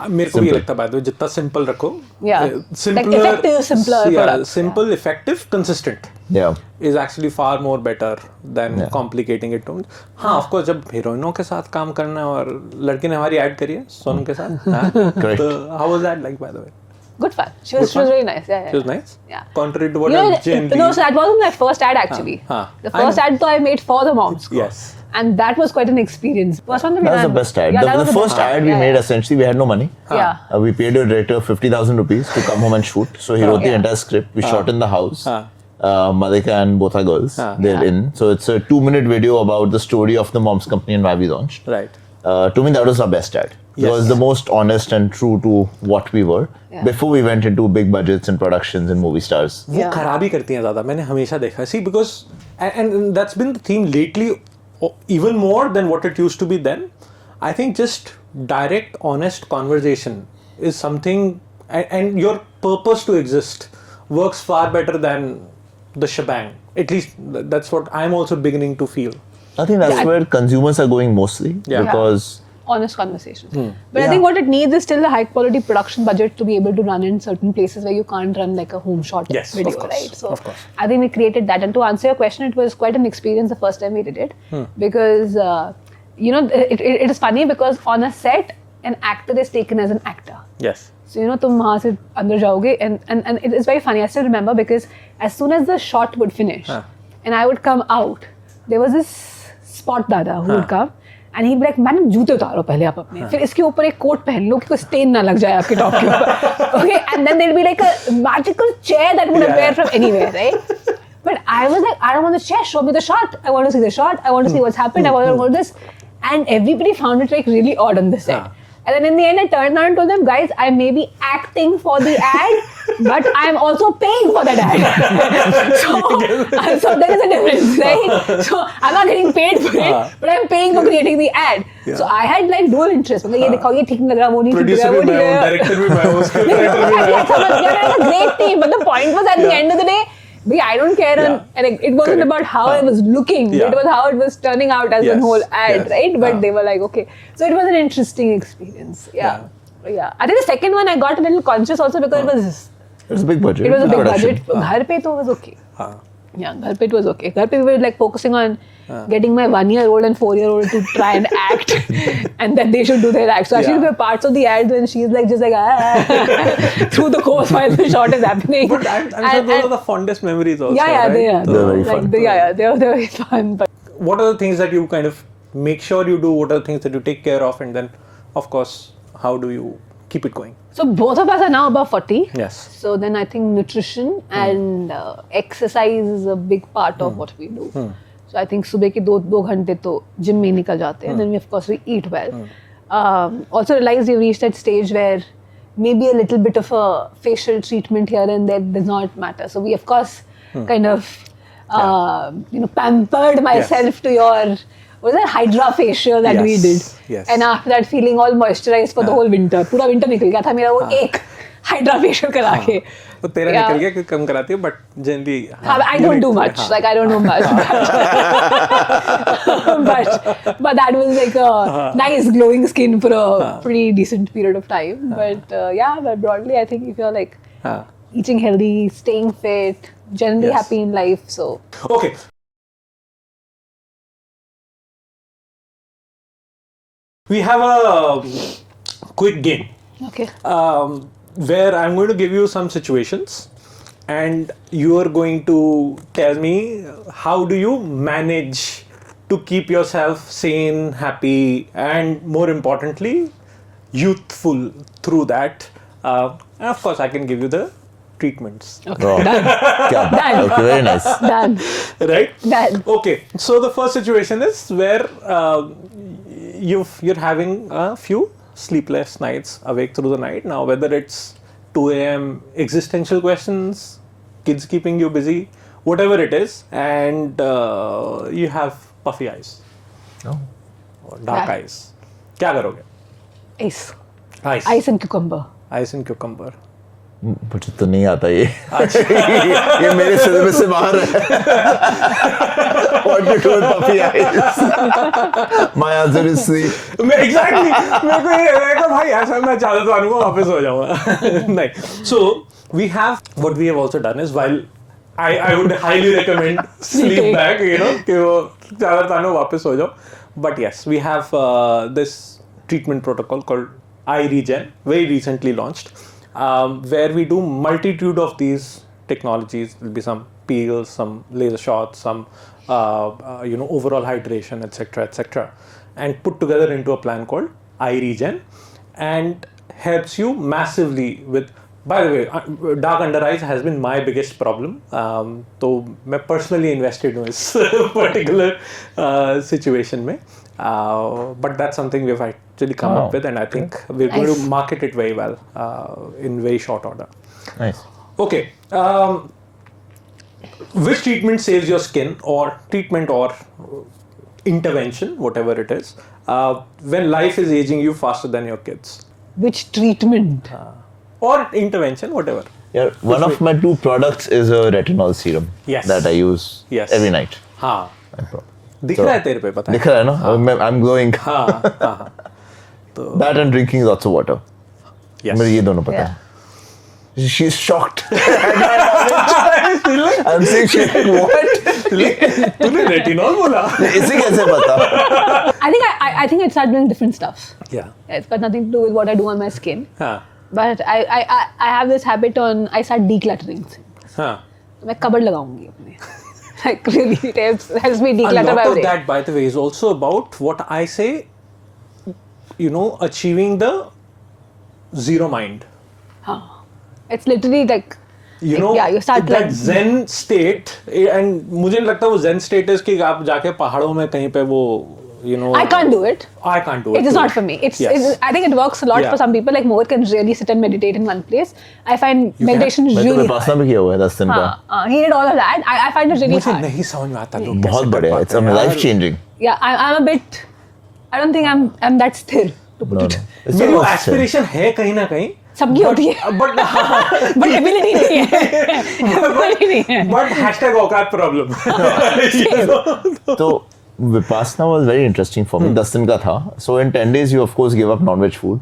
[SPEAKER 3] मेरे को भी लगता है by the way जितना simple रखो.
[SPEAKER 2] Yeah. Like effective, simpler products.
[SPEAKER 3] Simple, effective, consistent.
[SPEAKER 1] Yeah.
[SPEAKER 3] Is actually far more better than complicating it. हाँ, of course जब हीरोइनों के साथ काम करना है और लड़की ने हमारी ऐड करी है सोनम के साथ.
[SPEAKER 1] Correct.
[SPEAKER 3] तो how was that like by the way?
[SPEAKER 2] Good fun. She was really nice. Yeah.
[SPEAKER 3] She was nice.
[SPEAKER 2] Yeah.
[SPEAKER 3] Contrary to what
[SPEAKER 2] You know,
[SPEAKER 3] I generally.
[SPEAKER 2] no, so that wasn't my first ad actually. The first ad though I made for the Momsco.
[SPEAKER 3] Yes.
[SPEAKER 2] And that was quite an experience.
[SPEAKER 1] That was the best ad.
[SPEAKER 2] Yeah,
[SPEAKER 1] The first ad we made, essentially, we had no money.
[SPEAKER 2] Yeah.
[SPEAKER 1] We paid a director 50,000 rupees to come home and shoot. So he wrote the entire script. We shot in the house. Malika and both are girls. They're in. So it's a 2-minute video about the story of the mom's company and why we launched.
[SPEAKER 3] Right.
[SPEAKER 1] To me, that was our best ad. It was the most honest and true to what we were before we went into big budgets and productions and movie stars.
[SPEAKER 3] वो खराबी करती हैं ज़्यादा, मैंने हमेशा देखा. See, because and that's been the theme lately, even more than what it used to be then. I think just direct, honest conversation is something, and your purpose to exist works far better than the shebang. At least that's what I'm also beginning to feel.
[SPEAKER 1] I think that's where consumers are going mostly because
[SPEAKER 2] honest conversations. But I think what it needs is still a high quality production budget to be able to run in certain places where you can't run like a home shot video,
[SPEAKER 3] of course,
[SPEAKER 2] right? So
[SPEAKER 3] of course.
[SPEAKER 2] I think we created that. And to answer your question, it was quite an experience the first time we did it because it is funny because on a set an actor is taken as an actor.
[SPEAKER 3] Yes.
[SPEAKER 2] So तुम वहाँ से अंदर जाओगे and it is very funny. I still remember because as soon as the shot would finish and I would come out, there was this spot dada who would come and he'd be like, madam जूते उतारो पहले आप अपने, फिर इसके ऊपर एक coat पहन लो कि कोई स्टेन ना लग जाए आपके टॉप के ऊपर. Okay, and then there'd be like a magical chair that would appear from anywhere, right? But I was like, I don't want the chair, show me the shot. I want to see the shot. I want to see what's happened. I want to know this. And everybody found it like really odd on the set. And then in the end, I turned around and told them, guys, I may be acting for the ad, but I'm also paying for that ad. so there is a difference, right? So I'm not getting paid for it, but I'm paying for creating the ad. So I had like dual interest. मतलब ये दिखाओ ये ठीक नहीं लग रहा, वो नहीं ठीक लग रहा, वो नहीं लग रहा.
[SPEAKER 3] Director भी मैं हूँ, script writer भी मैं हूँ.
[SPEAKER 2] समझ गया, it was a great team. But the point was at the end of the day, I don't care, and it wasn't about how I was looking, it was how it was turning out as a whole ad, right? But they were like, okay. So it was an interesting experience. Yeah. I think the second one I got a little conscious also because
[SPEAKER 1] it was a big budget.
[SPEAKER 2] It was a big budget. Ghar pe to was okay. Yeah, Ghar pe it was okay. Ghar pe we were like focusing on getting my 1-year-old and 4-year-old to try and act, and then they should do their act. So actually, there were parts of the ad when she's like just like through the course while the shot is happening.
[SPEAKER 3] But I'm sure those are the fondest memories also.
[SPEAKER 2] Yeah,
[SPEAKER 3] right?
[SPEAKER 2] they are.
[SPEAKER 1] They're very fun.
[SPEAKER 2] They're very fun. But
[SPEAKER 3] what are the things that you kind of make sure you do? What are the things that you take care of? And then, of course, how do you keep it going?
[SPEAKER 2] So both of us are now above 40.
[SPEAKER 3] Yes.
[SPEAKER 2] So then I think nutrition and exercise is a big part of what we do. So I think सुबह के 2 घंटे तो gym में निकल जाते हैं. And then we of course we eat well. Also realize we've reached that stage where maybe a little bit of a facial treatment here and there does not matter. So we of course kind of pampered myself to your what is that hydra facial that we did.
[SPEAKER 3] Yes.
[SPEAKER 2] And after that feeling all moisturized for the whole winter. पूरा winter निकल गया था मेरा वो एक hydra facial करा के.
[SPEAKER 3] तो तेरा निकल गया क्योंकि कम कराती है, but generally
[SPEAKER 2] I don't do much. Like I don't do much. But that was like a nice glowing skin for a pretty decent period of time. But but broadly I think if you're like eating healthy, staying fit, generally happy in life, so
[SPEAKER 3] okay. We have a quick game.
[SPEAKER 2] Okay.
[SPEAKER 3] Where I'm going to give you some situations and you are going to tell me how do you manage to keep yourself sane, happy, and more importantly, youthful through that. And of course, I can give you the treatments.
[SPEAKER 2] Okay. Done. Done.
[SPEAKER 1] Okay, very nice.
[SPEAKER 2] Done.
[SPEAKER 3] Right?
[SPEAKER 2] Done.
[SPEAKER 3] Okay. So the first situation is where you're having a few sleepless nights, awake through the night. Now, whether it's 2 a.m. existential questions, kids keeping you busy, whatever it is, and you have puffy eyes or dark eyes. क्या करोगे?
[SPEAKER 2] Ice.
[SPEAKER 3] Ice.
[SPEAKER 2] Ice and cucumber.
[SPEAKER 3] Ice and cucumber.
[SPEAKER 1] मुझे तो नहीं आता ये. ये मेरे syllabus से बाहर है. What to do with puffy eyes? My answer is sleep.
[SPEAKER 3] Exactly. मेरे को भाई ऐसा मैं चाहता तो आऊँगा वापस हो जाऊँगा. नहीं. So we have what we have also done is while I would highly recommend sleep back, कि वो चाहता तो आऊँगा वापस हो जाओ. But yes, we have this treatment protocol called Eye Regen, very recently launched. Where we do multitude of these technologies. There'll be some peels, some laser shots, some overall hydration, etc., and put together into a plan called Eye Regen, and helps you massively with By the way, dark under eyes has been my biggest problem. तो मैं personally invested हूँ इस particular situation में. But that's something we've actually come up with, and I think we're going to market it very well in very short order.
[SPEAKER 1] Nice.
[SPEAKER 3] Okay. Which treatment saves your skin, or treatment or intervention, whatever it is, when life is aging you faster than your kids?
[SPEAKER 2] Which treatment?
[SPEAKER 3] Or intervention, whatever.
[SPEAKER 1] Yeah, one of my 2 products is a retinol serum that I use every night.
[SPEAKER 3] हाँ. दिख रहा है तेरे पे पता है?
[SPEAKER 1] दिख रहा है ना? I'm glowing.
[SPEAKER 3] हाँ.
[SPEAKER 1] That and drinking lots of water.
[SPEAKER 3] Yes.
[SPEAKER 1] मुझे ये दोनों पता है. She's shocked. I'm saying, she's like, what?
[SPEAKER 3] तूने retinol बोला?
[SPEAKER 1] इसे कैसे पता?
[SPEAKER 2] I think I started doing different stuff.
[SPEAKER 3] Yeah.
[SPEAKER 2] It's got nothing to do with what I do on my skin.
[SPEAKER 3] हाँ.
[SPEAKER 2] But I have this habit I start decluttering things.
[SPEAKER 3] हाँ.
[SPEAKER 2] मैं cupboard लगाऊंगी अपने. Like really, it helps me declutter
[SPEAKER 3] A
[SPEAKER 2] my
[SPEAKER 3] lot of
[SPEAKER 2] brain.
[SPEAKER 3] that, by the way, is also about what I say, achieving the zero mind.
[SPEAKER 2] It's literally like, you start
[SPEAKER 3] that
[SPEAKER 2] like
[SPEAKER 3] zen state, and मुझे नहीं लगता वो zen state is कि आप जाके पहाड़ों में कहीं पे वो,
[SPEAKER 2] I can't do it.
[SPEAKER 3] I can't do it.
[SPEAKER 2] It is
[SPEAKER 3] too.
[SPEAKER 2] not for me.
[SPEAKER 3] Yes.
[SPEAKER 2] I think it works a lot for some people. Like Mohit can really sit and meditate in one place. I find meditation
[SPEAKER 1] मैं तो
[SPEAKER 2] really
[SPEAKER 1] Vipassana भी किया हुआ है 10 दिन का.
[SPEAKER 2] He did all of that. I find it really
[SPEAKER 3] मुझे
[SPEAKER 2] hard.
[SPEAKER 3] नहीं समझ में आता लोग
[SPEAKER 1] बहुत बढ़िया. It's life changing.
[SPEAKER 2] Yeah, I'm a bit. I don't think I'm that sthir to put it.
[SPEAKER 3] मेरी aspiration है कहीं ना कहीं.
[SPEAKER 2] सबकी होती है.
[SPEAKER 3] But
[SPEAKER 2] ability नहीं है. Ability नहीं है.
[SPEAKER 3] But hashtag औकात problem.
[SPEAKER 1] तो Vipassana was very interesting for me. 10 दिन का था. So in 10 days you of course give up non-veg food.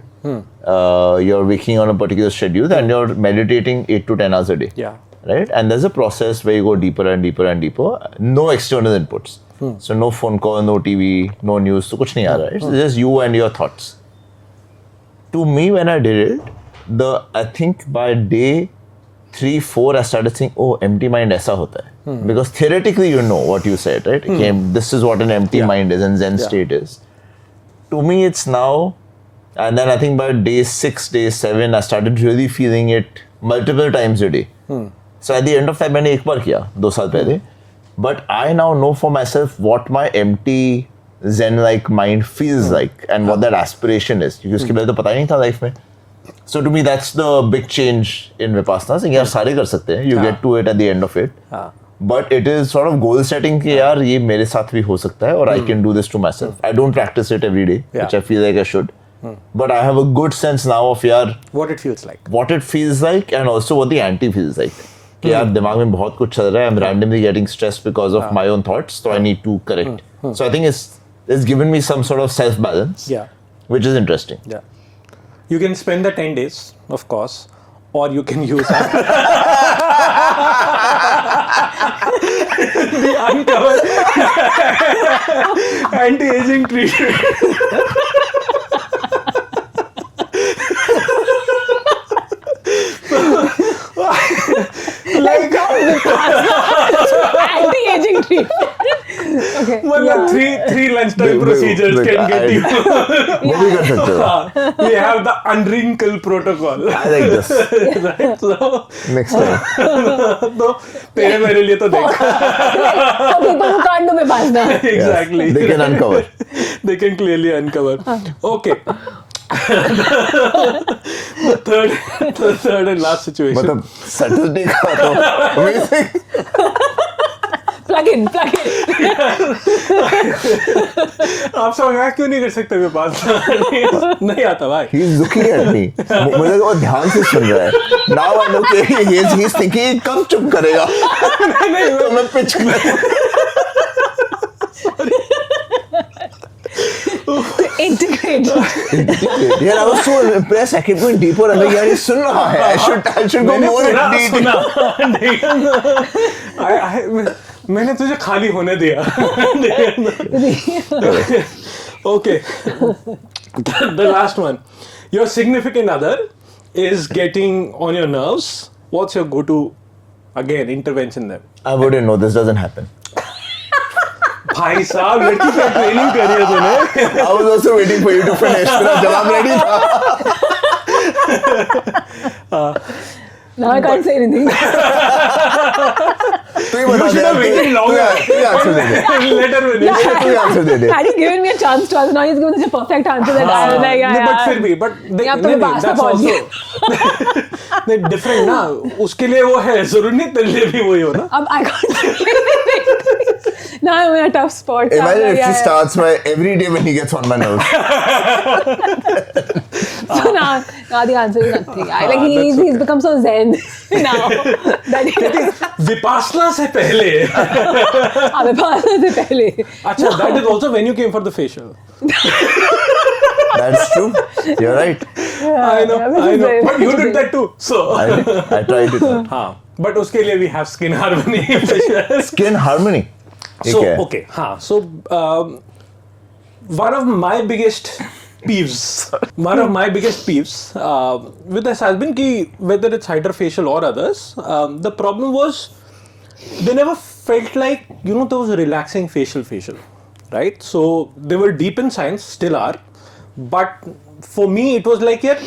[SPEAKER 1] You're waking on a particular schedule and you're meditating 8 to 10 hours a day.
[SPEAKER 3] Yeah.
[SPEAKER 1] Right? And there's a process where you go deeper and deeper and deeper. No external inputs. So no phone call, no TV, no news. So कुछ नहीं आ रहा है. It's just you and your thoughts. To me, when I did it, I think by day 3-4 I started saying, oh, empty mind ऐसा होता है. Because theoretically you know what you said, right? Okay, this is what an empty mind is and Zen state is. To me it's now, and then I think by day 6, day 7 I started really feeling it multiple times a day. So at the end of that मैंने एक बार किया 2 साल पहले. But I now know for myself what my empty Zen-like mind feels like and what that aspiration is. क्योंकि उसके पहले तो पता ही नहीं था लाइफ में. So to me that's the big change in Vipassana. So यार सारे कर सकते हैं. You get to it at the end of it. But it is sort of goal setting कि यार ये मेरे साथ भी हो सकता है और I can do this to myself. I don't practice it every day, which I feel like I should. But I have a good sense now of यार
[SPEAKER 3] what it feels like.
[SPEAKER 1] What it feels like and also what the anti feels like. कि यार दिमाग में बहुत कुछ चल रहा है. I'm randomly getting stressed because of my own thoughts. So I need to correct. So I think it's given me some sort of self balance.
[SPEAKER 3] Yeah.
[SPEAKER 1] Which is interesting.
[SPEAKER 3] Yeah. You can spend the 10 days, of course, or you can use the uncover anti-aging treatment.
[SPEAKER 2] Like anti-aging treatment. Okay.
[SPEAKER 3] Well, three lunchtime procedures can get you.
[SPEAKER 1] वो भी कर सकते हो.
[SPEAKER 3] We have the unwrinkle protocol.
[SPEAKER 1] I like this.
[SPEAKER 3] Right? So,
[SPEAKER 1] Next time.
[SPEAKER 3] तो तेरे मेरे लिए तो देख.
[SPEAKER 2] So people who can't do Vipassana.
[SPEAKER 3] Exactly.
[SPEAKER 1] Yes, they can uncover.
[SPEAKER 3] They can clearly uncover. Okay. the third and last situation.
[SPEAKER 1] मतलब Saturday का तो amazing.
[SPEAKER 2] Plug in.
[SPEAKER 3] आप समझ क्यों नहीं कर सकते मेरे पास? नहीं आता भाई.
[SPEAKER 1] He's looking at me. मुझे लगा वो ध्यान से सुन रहा है. Now I know कि he's thinking कब चुप करेगा. तो मैं pitch कर.
[SPEAKER 2] Integrate.
[SPEAKER 1] Yeah, I was so impressed. I kept going deeper. I'm like, यार ये सुन रहा है. I should go more in detail.
[SPEAKER 3] मैंने तुझे खाली होने दिया. Okay. The last one. Your significant other is getting on your nerves. What's your go-to, again, intervention there?
[SPEAKER 1] I wouldn't know. This doesn't happen.
[SPEAKER 3] भाई साहब लड़की का ट्रेनिंग करी है तूने.
[SPEAKER 1] I was also waiting for you to finish. मेरा जवाब ready था.
[SPEAKER 2] Now I can't say anything.
[SPEAKER 3] You should have waited longer. Let her finish.
[SPEAKER 2] Had he given me a chance to answer, now he's given such a perfect answer that I was like, yeah,
[SPEAKER 3] but फिर भी, but that's also different ना. उसके लिए वो है, जरूरी नहीं तेरे लिए भी वही हो ना.
[SPEAKER 2] I can't say anything. Now I'm in a tough spot.
[SPEAKER 1] Imagine if she starts by every day when he gets on my nerves.
[SPEAKER 2] So now the answer is nothing. He's become so zen now.
[SPEAKER 3] Vipassana से पहले.
[SPEAKER 2] Vipassana से पहले.
[SPEAKER 3] अच्छा, that is also when you came for the facial.
[SPEAKER 1] That's true. You're right.
[SPEAKER 3] I know. But you did that too. So
[SPEAKER 1] I tried it.
[SPEAKER 3] हाँ. But उसके लिए we have skin harmony.
[SPEAKER 1] Skin harmony.
[SPEAKER 3] So okay. हाँ. So one of my biggest peeves with this has been कि whether it's hydrofacial or others, the problem was they never felt like, there was a relaxing facial, right? So they were deep in science, still are, but for me it was like, it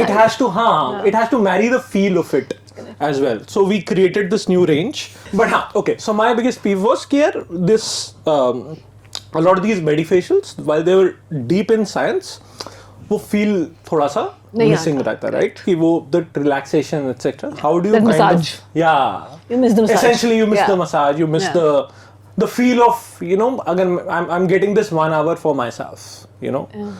[SPEAKER 3] has to marry the feel of it as well. So we created this new range. But okay, so my biggest peeve was here, this a lot of these medifacials, while they were deep in science, वो feel थोड़ा सा missing रहता है, right? कि वो the relaxation, etc. How do you
[SPEAKER 2] that massage? You miss the massage.
[SPEAKER 3] Essentially, you miss the massage. You miss the feel of, again, I'm getting this 1 hour for myself,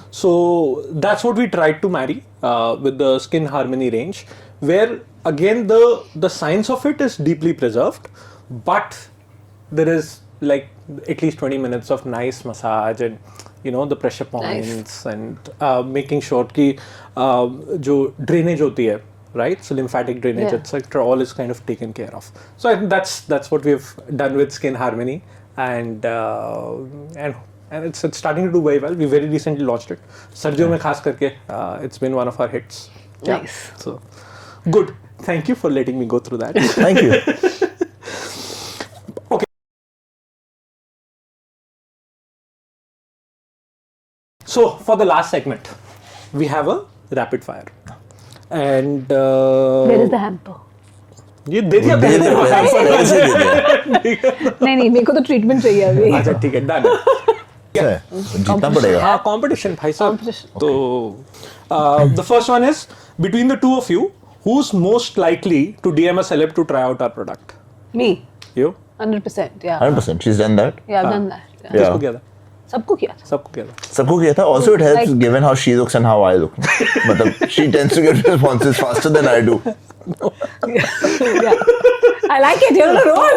[SPEAKER 3] So that's what we tried to marry with the Skin Harmony range, where again the science of it is deeply preserved, but there is like at least 20 minutes of nice massage and the pressure points and making sure कि जो drainage होती है, right? So lymphatic drainage, etc. all is kind of taken care of. So I think that's what we've done with Skin Harmony, and it's starting to do very well. We very recently launched it. सर्दियों में खास करके it's been one of our hits.
[SPEAKER 2] Nice.
[SPEAKER 3] So good. Thank you for letting me go through that.
[SPEAKER 1] Thank you.
[SPEAKER 3] So for the last segment, we have a rapid fire, and
[SPEAKER 2] where is the hamper?
[SPEAKER 3] ये दे दिया
[SPEAKER 2] नहीं मेरे को तो treatment चाहिए अभी.
[SPEAKER 3] अच्छा ठीक है, डन.
[SPEAKER 1] जीतना पड़ेगा.
[SPEAKER 3] हाँ, competition भाई साहब. तो the first one is, between the two of you, who's most likely to DM a celeb to try out our product?
[SPEAKER 2] Me.
[SPEAKER 3] You?
[SPEAKER 2] 100%. Yeah.
[SPEAKER 1] 100%. She's done that.
[SPEAKER 2] Yeah, I've done that.
[SPEAKER 1] Yeah.
[SPEAKER 3] किसको किया था?
[SPEAKER 2] सबको किया था.
[SPEAKER 1] Also, it helps given how she looks and how I look. मतलब she tends to get responses faster than I do.
[SPEAKER 2] Yeah. I like it. You're on a roll.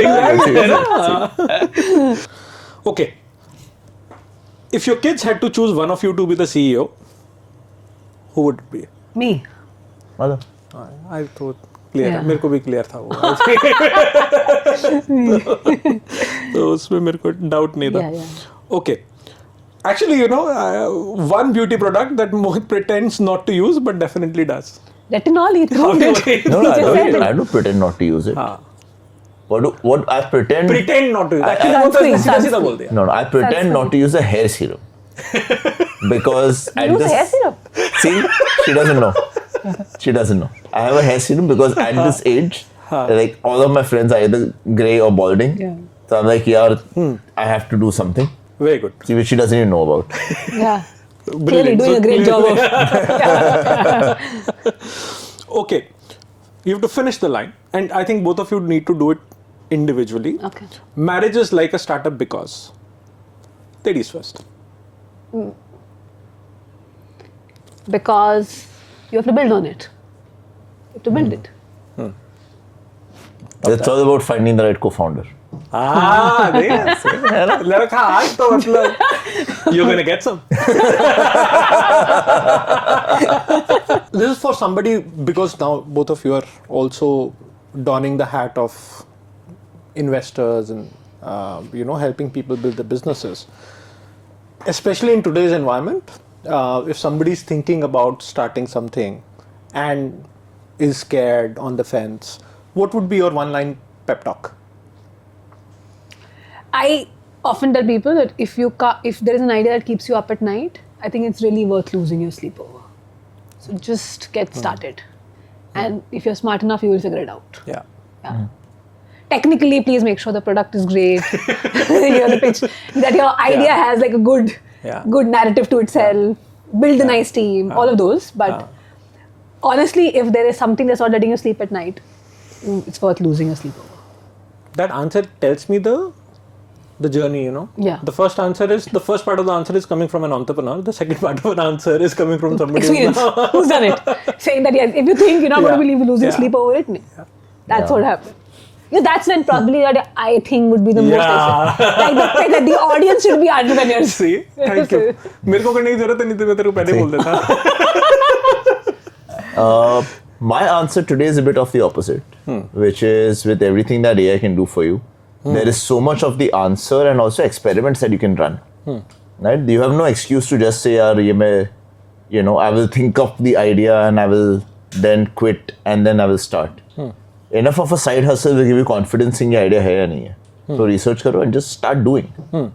[SPEAKER 3] Exactly. Okay. If your kids had to choose one of you to be the CEO, who would it be?
[SPEAKER 2] Me.
[SPEAKER 1] मतलब
[SPEAKER 3] I thought clear. मेरे को भी clear था वो. तो उसमें मेरे को doubt नहीं था. Okay. Actually, one beauty product that Mohit pretends not to use but definitely does.
[SPEAKER 2] Retinol, he proved it.
[SPEAKER 1] No, I don't pretend not to use it. What I pretend?
[SPEAKER 3] Pretend not to use. Actually, सीधा बोल दिया.
[SPEAKER 1] No, I pretend not to use a hair serum. Because
[SPEAKER 2] you use hair serum?
[SPEAKER 1] See, she doesn't know. I have a hair serum because at this age, like all of my friends are either grey or balding. Yeah. So I'm like, I have to do something.
[SPEAKER 3] Very good.
[SPEAKER 1] See, which she doesn't even know about.
[SPEAKER 2] Yeah. Clearly doing a great job of.
[SPEAKER 3] Okay. You have to finish the line, and I think both of you need to do it individually.
[SPEAKER 2] Okay.
[SPEAKER 3] Marriage is like a startup because. Ladies first.
[SPEAKER 2] Because you have to build on it. You have to build it.
[SPEAKER 1] It's all about finding the right co-founder.
[SPEAKER 3] लड़का आज तो मतलब you're gonna get some. This is for somebody, because now both of you are also donning the hat of investors and helping people build their businesses. Especially in today's environment, if somebody is thinking about starting something and is scared, on the fence, what would be your one-line pep talk?
[SPEAKER 2] I often tell people that if there is an idea that keeps you up at night, I think it's really worth losing your sleep over. So just get started. And if you're smart enough, you will figure it out.
[SPEAKER 3] Yeah.
[SPEAKER 2] Technically, please make sure the product is great. The pitch, that your idea has like a good narrative to itself. Build a nice team, all of those. But honestly, if there is something that's not letting you sleep at night, it's worth losing your sleep over.
[SPEAKER 3] That answer tells me the journey,
[SPEAKER 2] Yeah.
[SPEAKER 3] The first part of the answer is coming from an entrepreneur. The second part of an answer is coming from somebody
[SPEAKER 2] Experience. Who's done it? Saying that if you think you're not going to be losing sleep over it, that's what happened. That's when probably that I think would be the most like the audience should be entrepreneurs.
[SPEAKER 3] See, thank you. मेरे को करने की जरूरत नहीं थी, मैं तेरे को पहले बोल देता.
[SPEAKER 1] My answer today is a bit of the opposite, which is with everything that AI can do for you, there is so much of the answer and also experiments that you can run. Right? You have no excuse to just say, I will think of the idea and I will then quit and then I will start. Enough of a side hustle will give you confidence in your idea hai ya nahi hai. So research karo and just start doing.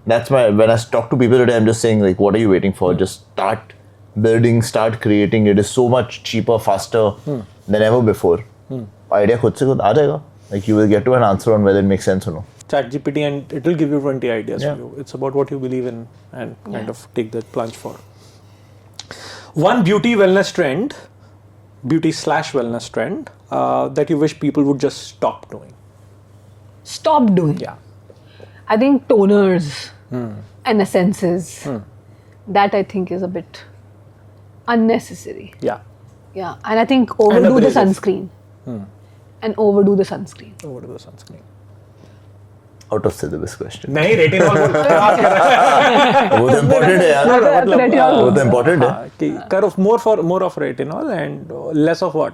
[SPEAKER 1] That's when I talk to people today, I'm just saying like, what are you waiting for? Just start building, start creating. It is so much cheaper, faster than ever before. Idea khud se khud aa jayega. Like you will get to an answer on whether it makes sense or no.
[SPEAKER 3] ChatGPT and it will give you 20 ideas for you. It's about what you believe in and kind of take the plunge for. One beauty/wellness trend that you wish people would just stop doing.
[SPEAKER 2] Stop doing?
[SPEAKER 3] Yeah.
[SPEAKER 2] I think toners and essences. That I think is a bit unnecessary.
[SPEAKER 3] Yeah.
[SPEAKER 2] Yeah. And I think overdo the sunscreen. And overdo the sunscreen.
[SPEAKER 1] Out of syllabus question.
[SPEAKER 3] नहीं, retinol
[SPEAKER 1] वो तो important है यार. वो तो important है.
[SPEAKER 3] Kind of more of retinol and less of what?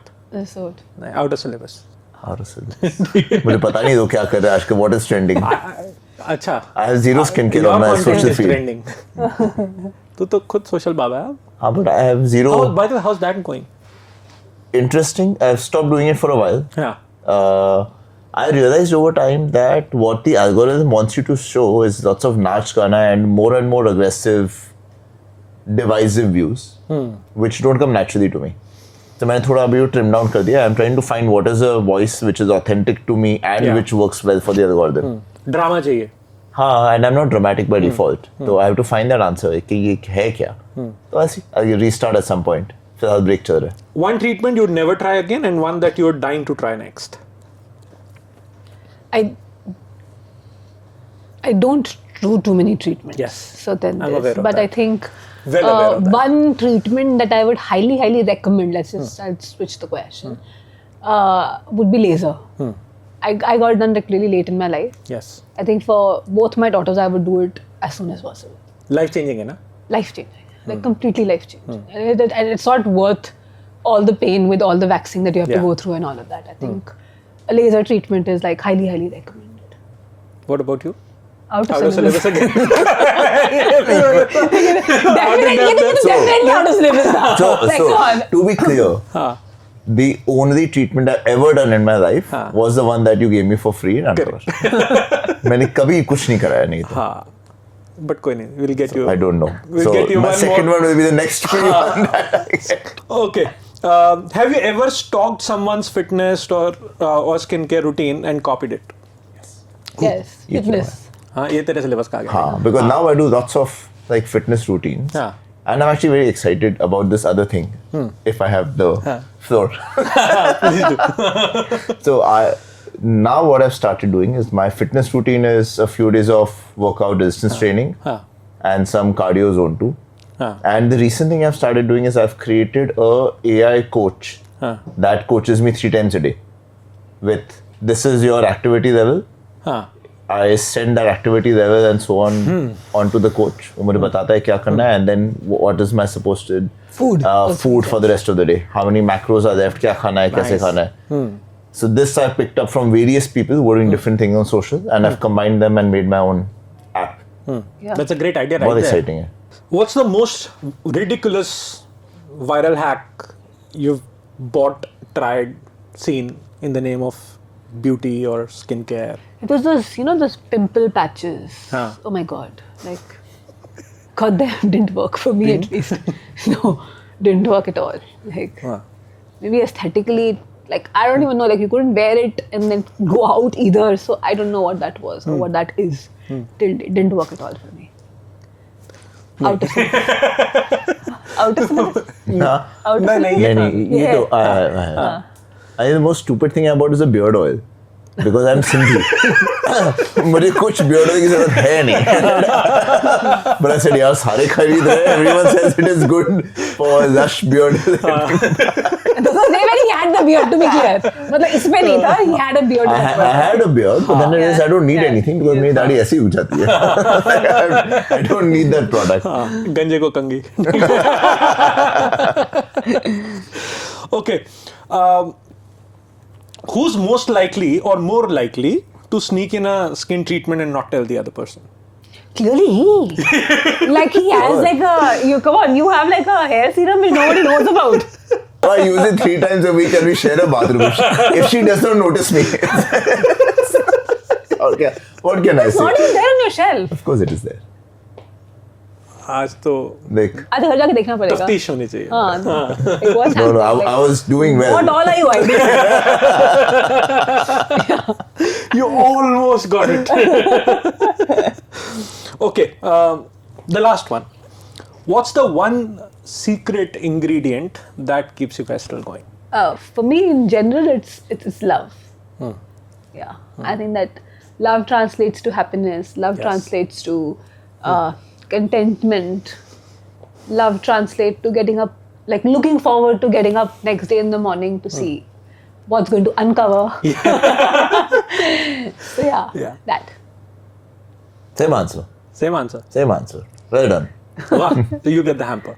[SPEAKER 3] Out of syllabus.
[SPEAKER 1] मुझे पता नहीं तो क्या कर रहा है आजकल. What is trending?
[SPEAKER 3] अच्छा.
[SPEAKER 1] I have zero skincare on my social feed.
[SPEAKER 3] तू तो खुद social बाबा है.
[SPEAKER 1] हाँ, but I have zero.
[SPEAKER 3] By the way, how's that going?
[SPEAKER 1] Interesting. I've stopped doing it for a while.
[SPEAKER 3] Yeah.
[SPEAKER 1] I realized over time that what the algorithm wants you to show is lots of naach gana and more aggressive, divisive views, which don't come naturally to me. So मैंने थोड़ा अभी trim down कर दिया. I'm trying to find what is a voice which is authentic to me and which works well for the algorithm.
[SPEAKER 3] Drama चाहिए.
[SPEAKER 1] हाँ, and I'm not dramatic by default. So I have to find that answer कि ये है क्या. तो ऐसे I'll restart at some point. फिलहाल break चल रहा है.
[SPEAKER 3] One treatment you'd never try again and one that you're dying to try next.
[SPEAKER 2] I don't do too many treatments.
[SPEAKER 3] Yes.
[SPEAKER 2] So then
[SPEAKER 3] I'm aware of
[SPEAKER 2] but
[SPEAKER 3] that.
[SPEAKER 2] I think
[SPEAKER 3] Well aware of that.
[SPEAKER 2] one treatment that I would highly recommend, I'll switch the question, would be laser. I got it done like really late in my life.
[SPEAKER 3] Yes.
[SPEAKER 2] I think for both my daughters, I would do it as soon as possible.
[SPEAKER 3] Life changing है ना?
[SPEAKER 2] Life changing. Like completely life changing. And it's not worth all the pain with all the vaccine that you have to go through and all of that. I think a laser treatment is like highly recommended.
[SPEAKER 3] What about you?
[SPEAKER 2] Out of syllabus
[SPEAKER 3] again.
[SPEAKER 2] Definitely out of syllabus now.
[SPEAKER 1] So to be clear, the only treatment I've ever done in my life was the one that you gave me for free in Andover. मैंने कभी कुछ नहीं कराया नहीं था.
[SPEAKER 3] But कोई नहीं, we'll get you.
[SPEAKER 1] I don't know.
[SPEAKER 3] We'll
[SPEAKER 1] so
[SPEAKER 3] get you
[SPEAKER 1] my
[SPEAKER 3] one
[SPEAKER 1] second
[SPEAKER 3] more.
[SPEAKER 1] one will be the next free one that I get.
[SPEAKER 3] Okay. Have you ever stalked someone's fitness or skincare routine and copied it?
[SPEAKER 2] Yes, fitness.
[SPEAKER 3] हाँ, ये तेरे syllabus का आ गया.
[SPEAKER 1] हाँ, because now I do lots of like fitness routines. And I'm actually very excited about this other thing. If I have the floor. So now what I've started doing is my fitness routine is a few days of workout resistance training and some cardio zone too. And the recent thing I've started doing is I've created a AI coach that coaches me 3 times a day. With this is your activity level. I send that activity level and so on onto the coach. वो मुझे बताता है क्या करना है and then what is my supposed to
[SPEAKER 2] food
[SPEAKER 1] for the rest of the day. How many macros are left? क्या खाना है? कैसे खाना है? So this I picked up from various people who are doing different things on social and I've combined them and made my own app.
[SPEAKER 3] That's a great idea, right?
[SPEAKER 1] बहुत
[SPEAKER 3] there.
[SPEAKER 1] exciting है.
[SPEAKER 3] What's the most ridiculous viral hack you've bought, tried, seen in the name of beauty or skincare?
[SPEAKER 2] It was those pimple patches. Oh my god. Like, God damn, didn't work for me at least. No. didn't work at all. Like maybe aesthetically, like I don't even know. Like you couldn't wear it and then go out either. So I don't know what that was or what that is. It didn't work at all for me. Out of out of
[SPEAKER 1] No.
[SPEAKER 2] out of
[SPEAKER 1] ये तो I think the most stupid thing about is the beard oil. Because I'm Sindhi. मुझे कुछ beard oil की ज़रूरत है नहीं. But I said यार सारे खरीद रहे हैं. Everyone says it is good for lush beard.
[SPEAKER 2] Because they when he had the beard, to be clear. मतलब इसमें नहीं था. He had a beard.
[SPEAKER 1] I had a beard, but then I realized I don't need anything because मेरी दाढ़ी ऐसी हो जाती है. I don't need that product.
[SPEAKER 3] गंजे को कंगी. Okay. Who's most likely or more likely to sneak in a skin treatment and not tell the other person?
[SPEAKER 2] Clearly he. Like he has like a, come on, you have like a hair serum which nobody knows about.
[SPEAKER 1] I use it 3 times a week and we share a bathroom. If she does not notice me. Okay, what can I say?
[SPEAKER 2] It's not even there on your shelf.
[SPEAKER 1] Of course it is there.
[SPEAKER 3] आज तो
[SPEAKER 1] देख.
[SPEAKER 2] आज घर जाके देखना पड़ेगा.
[SPEAKER 3] तफ्तीश होनी चाहिए.
[SPEAKER 2] हाँ. Like what's
[SPEAKER 1] No,
[SPEAKER 2] happening?
[SPEAKER 1] I was doing well.
[SPEAKER 2] What all are you hiding?
[SPEAKER 3] You almost got it. Okay, the last one. What's the one secret ingredient that keeps your festival going?
[SPEAKER 2] For me, in general, it's love. Yeah, I think that love translates to happiness. Love translates to contentment. Love translates to getting up, like looking forward to getting up next day in the morning to see what's going to uncover. So yeah, that.
[SPEAKER 1] Same answer.
[SPEAKER 3] Same answer.
[SPEAKER 1] Same answer. Well done.
[SPEAKER 3] Wow. So you get the hamper.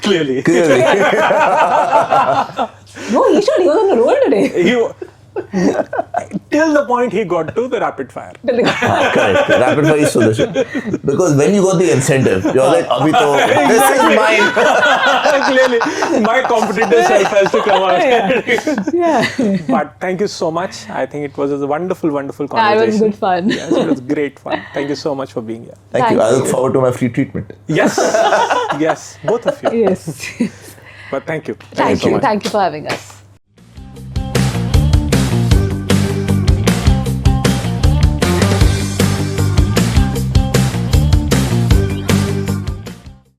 [SPEAKER 3] Clearly.
[SPEAKER 2] No, he should. He was on the roll today.
[SPEAKER 3] Till the point he got to the rapid fire.
[SPEAKER 1] Correct. Rapid fire is solution. Because when you got the incentive, you're like, Abhi to, this is mine.
[SPEAKER 3] Clearly, my competitor self has to come out.
[SPEAKER 2] Yeah.
[SPEAKER 3] But thank you so much. I think it was a wonderful, wonderful conversation.
[SPEAKER 2] It was good fun.
[SPEAKER 3] Yes, it was great fun. Thank you so much for being here.
[SPEAKER 1] Thank you.
[SPEAKER 2] Thank
[SPEAKER 1] I look
[SPEAKER 2] you.
[SPEAKER 1] forward to my free treatment.
[SPEAKER 3] Yes. Yes, both of you.
[SPEAKER 2] Yes.
[SPEAKER 3] But thank you.
[SPEAKER 2] Thank
[SPEAKER 3] so
[SPEAKER 2] you.
[SPEAKER 3] much.
[SPEAKER 2] Thank you for having us.